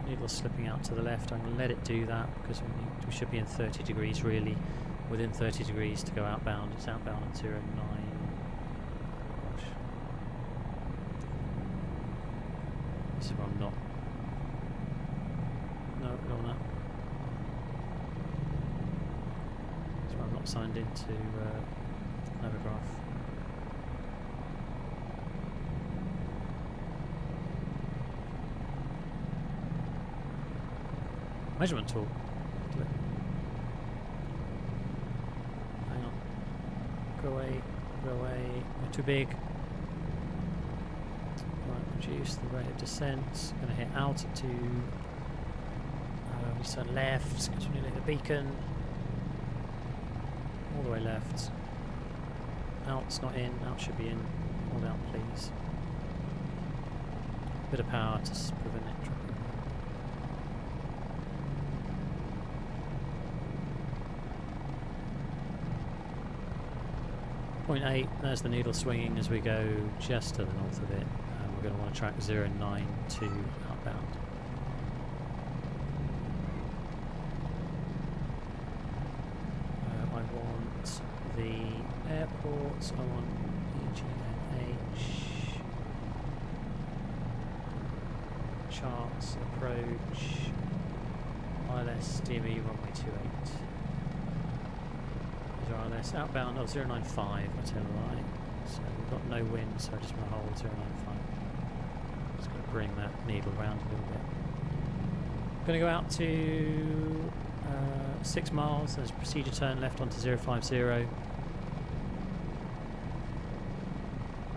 Needle slipping out to the left. I'm going to let it do that because we should be in 30 degrees really, within 30 degrees to go outbound. It's outbound at 09. Gosh. is where I'm not. No, no. That's where I'm not signed into Navigraph. Measurement tool. Hang on. Go away. Go away. We're too big. Right, reduce the rate of descent. Going to hit altitude. We turn left because we need to hit the beacon. All the way left. Out's not in. Out should be in. Hold out, please. Bit of power to prevent it dropping. 0.8, there's the needle swinging as we go just to the north of it. We're going to want to track 092 outbound. I want the airports, I want EGNH, charts, approach, ILS, DME, runway 28. RLS outbound of 095, I tell you right. So we've got no wind, so I just want to hold 095. Just going to bring that needle around a little bit. Going to go out to 6 miles. There's a procedure turn left onto 050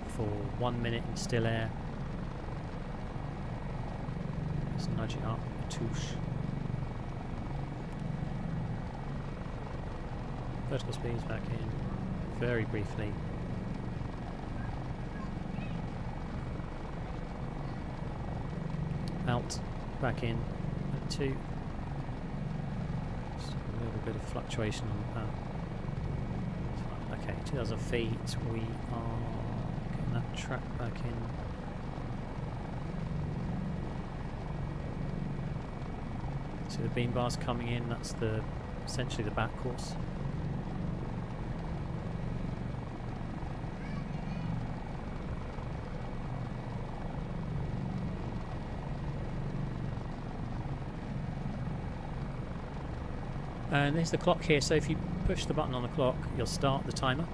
for 1 minute in still air. Just nudge it up a touche. Vertical speeds back in very briefly. Out, back in at 2. Just a little bit of fluctuation on that. Okay, 2,000 feet. We are getting that track back in. See the beam bars coming in. That's the essentially the back course. And there's the clock here, so if you push the button on the clock, you'll start the timer.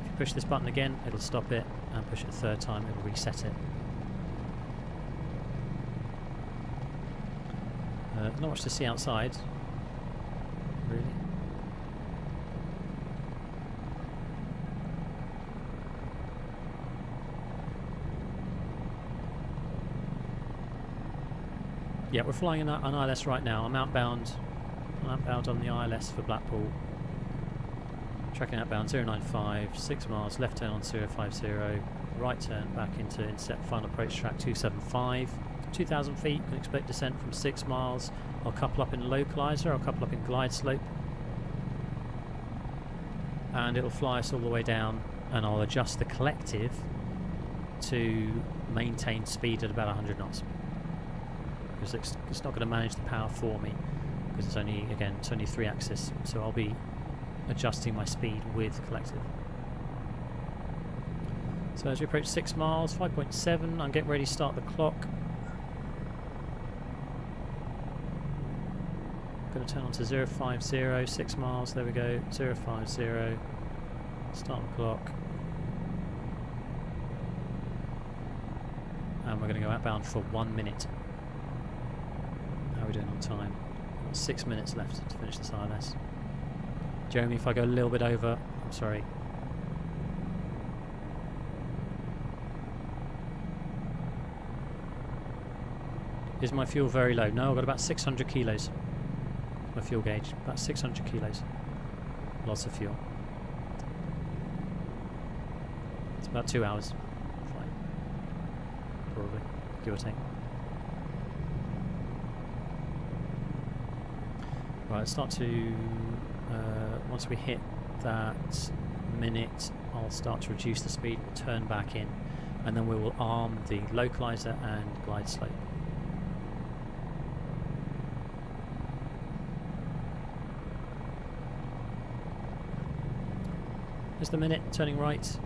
If you push this button again, it'll stop it, and push it a third time, it'll reset it. Not much to see outside, really. Yeah, we're flying on ILS right now. I'm outbound on the ILS for Blackpool. Tracking outbound 095, 6 miles, left turn on 050, right turn back into inset final approach track 275. 2,000 feet, you can expect descent from 6 miles. I'll couple up in localizer, I'll couple up in glide slope. And it'll fly us all the way down, and I'll adjust the collective to maintain speed at about 100 knots. Because it's not going to manage the power for me. Because it's only 3-axis, so I'll be adjusting my speed with collective. So as we approach 6 miles, 5.7, I'm getting ready to start the clock. Going to turn on to 050, 6 miles, there we go, 050, start the clock. And we're going to go outbound for 1 minute. How are we doing on time? 6 minutes left to finish this ILS. Jeremy, if I go a little bit over, I'm sorry. Is my fuel very low? No, I've got about 600 kilos. My fuel gauge, about 600 kilos. Lots of fuel. It's about 2 hours flight. Probably, give or take. Right, start to, once we hit that minute, I'll start to reduce the speed, we'll turn back in, and then we will arm the localizer and glide slope. There's the minute, turning right.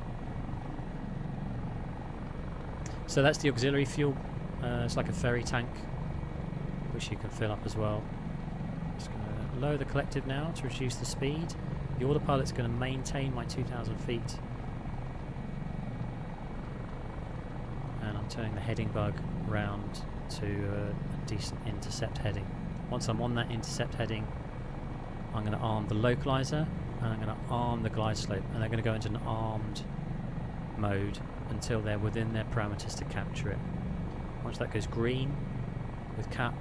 So that's the auxiliary fuel It's like a ferry tank, which you can fill up as well. Just going to lower the collective now to reduce the speed. The autopilot's going to maintain my 2,000 feet. And I'm turning the heading bug round to a decent intercept heading. Once I'm on that intercept heading, I'm going to arm the localizer and I'm going to arm the glide slope, and they're going to go into an armed mode until they're within their parameters to capture it. Once that goes green with cap,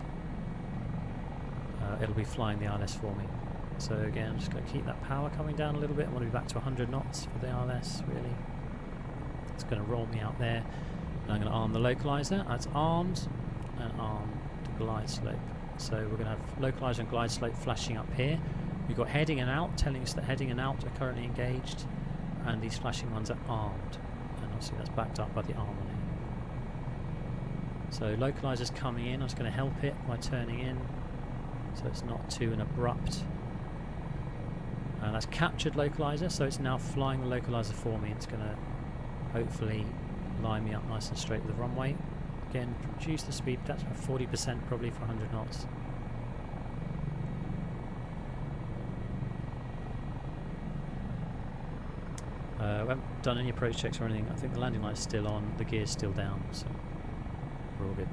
it'll be flying the ILS for me. So again, I'm just going to keep that power coming down a little bit. I want to be back to 100 knots for the ILS, really. It's going to roll me out there. And I'm going to arm the localizer. That's armed, and arm the glide slope. So we're going to have localizer and glide slope flashing up here. We've got heading and out telling us that heading and out are currently engaged, and these flashing ones are armed. And obviously that's backed up by the arm on it. So localizer's coming in. I'm just going to help it by turning in, so it's not too an abrupt. And that's captured localizer, so it's now flying the localizer for me. It's going to hopefully line me up nice and straight with the runway. Again, reduce the speed. That's about 40% probably for 100 knots. We haven't done any approach checks or anything. I think the landing light's still on, the gear's still down, so we're all good.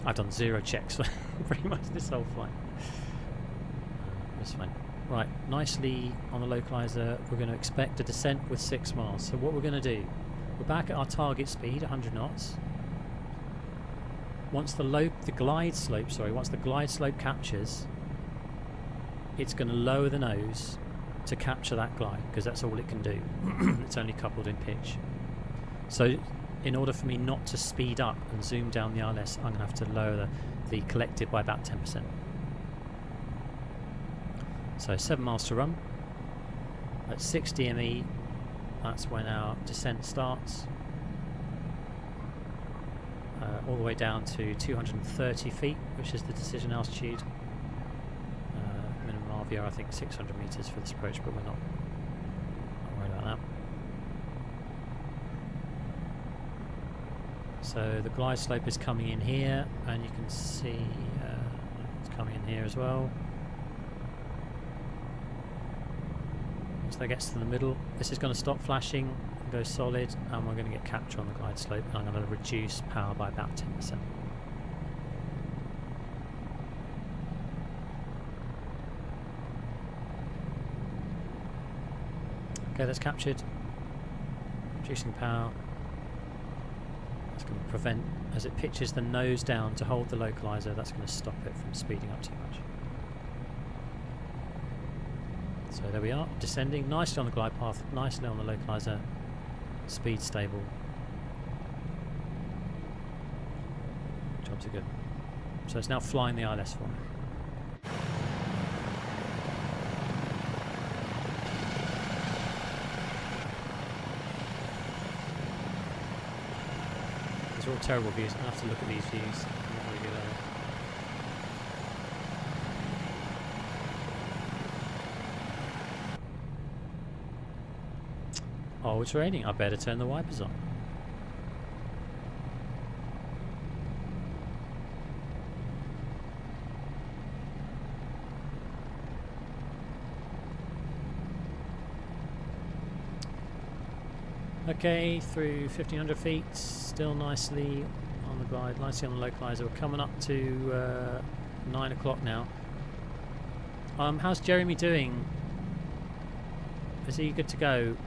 I've done 0 checks for pretty much this whole flight. It's fine. Right, nicely on the localizer, we're going to expect a descent with 6 miles. So what we're going to do, we're back at our target speed, 100 knots. Once the glide slope captures, it's going to lower the nose to capture that glide, because that's all it can do. It's only coupled in pitch. So in order for me not to speed up and zoom down the ILS, I'm going to have to lower the collective by about 10%. So 7 miles to run. At 60 ME, that's when our descent starts. All the way down to 230 feet, which is the decision altitude. Minimum RVR, I think 600 meters for this approach, but we're not worried about that. So the glide slope is coming in here, and you can see it's coming in here as well. Once that gets to the middle, this is going to stop flashing and go solid, and we're going to get capture on the glide slope, and I'm going to reduce power by about 10%. Okay, that's captured. Reducing power. That's going to prevent, as it pitches the nose down to hold the localizer, that's going to stop it from speeding up too much. So there we are, descending nicely on the glide path, nicely on the localizer, speed stable. Jobs are good. So it's now flying the ILS for me. These are all terrible views. I'm going to have to look at these views. I'm not really good at it. Oh, it's raining. I better turn the wipers on. Okay, through 1500 feet, still nicely on the glide, nicely on the localizer. We're coming up to 9 o'clock now. How's Jeremy doing? Is he good to go?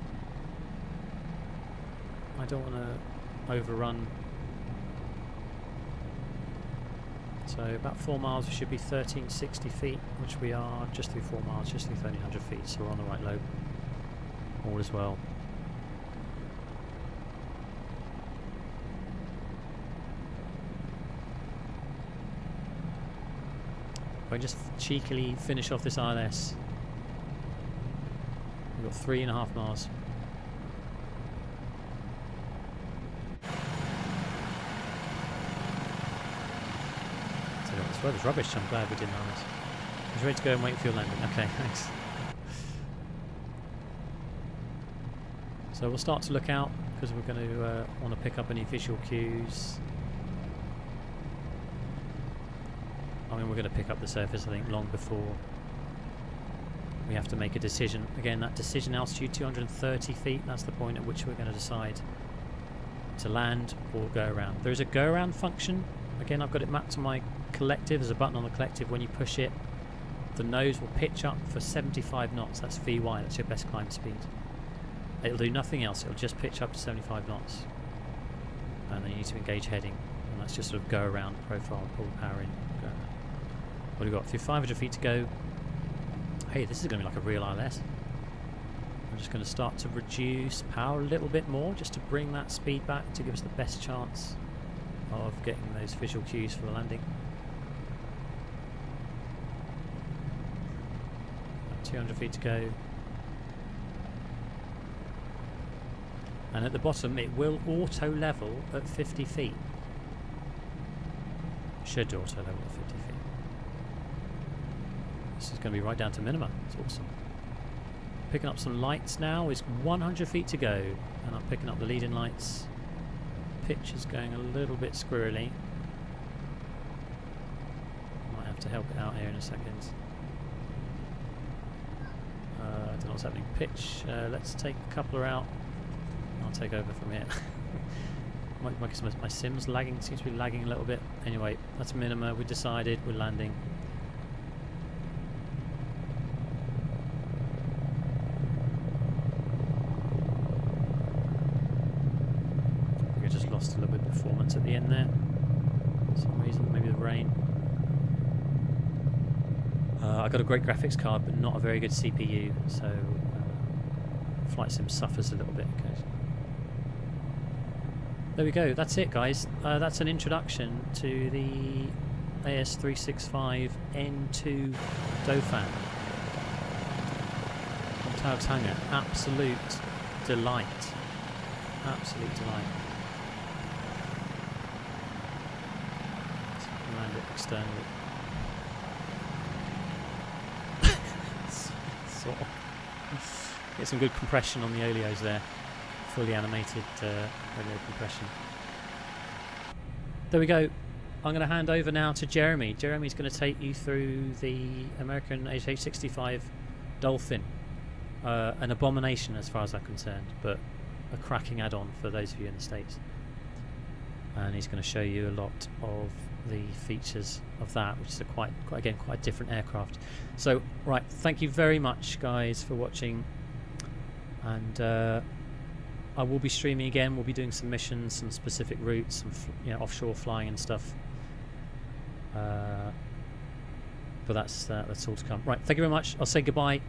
I don't want to overrun. So about 4 miles, we should be 1360 feet, which we are just through 4 miles, just through 1300 feet, so we're on the right lobe. All is well. If I just cheekily finish off this ILS, we've got 3.5 miles. This weather's rubbish, I'm glad we didn't on this. I was ready to go and wait for your landing. Okay, thanks. So we'll start to look out, because we're going to want to pick up any visual cues. I mean, we're going to pick up the surface, I think, long before we have to make a decision. Again, that decision altitude, 230 feet, that's the point at which we're going to decide to land or go around. There is a go around function. Again, I've got it mapped to my collective. There's a button on the collective. When you push it, the nose will pitch up for 75 knots. That's VY, that's your best climb speed. It'll do nothing else, it'll just pitch up to 75 knots. And then you need to engage heading. And that's just sort of go around profile, pull the power in, go around. What have we got? Through 500 feet to go. Hey, this is going to be like a real ILS. I'm just going to start to reduce power a little bit more, just to bring that speed back to give us the best chance of getting those visual cues for the landing. 200 feet to go. And at the bottom it will auto level at 50 feet. Should auto level at 50 feet. This is going to be right down to minima. It's awesome. Picking up some lights now. It's 100 feet to go. And I'm picking up the leading lights. Pitch is going a little bit squirrely. Might have to help it out here in a second. I don't know what's happening. Pitch. Let's take a coupler out. I'll take over from here. my sim's lagging. Seems to be lagging a little bit. Anyway, that's minima. We decided we're landing. I think I just lost a little bit of performance at the end there. For some reason, maybe the rain. I got a great graphics card, but not a very good CPU, so Flight Sim suffers a little bit occasionally. There we go, that's it guys. That's an introduction to the AS365 N2 Dauphin from Taog's Hangar. Absolute delight. Absolute delight. So I can land it externally. Sort of. Get some good compression on the oleos there. Fully animated oleo compression. There we go. I'm going to hand over now to Jeremy. Jeremy's going to take you through the American AS365 Dauphin. An abomination as far as I'm concerned, but a cracking add-on for those of you in the States. And he's going to show you a lot of the features of that, which is quite different aircraft. So, right, thank you very much, guys, for watching. And I will be streaming again. We'll be doing some missions, some specific routes, some offshore flying and stuff. But that's all to come. Right, thank you very much. I'll say goodbye.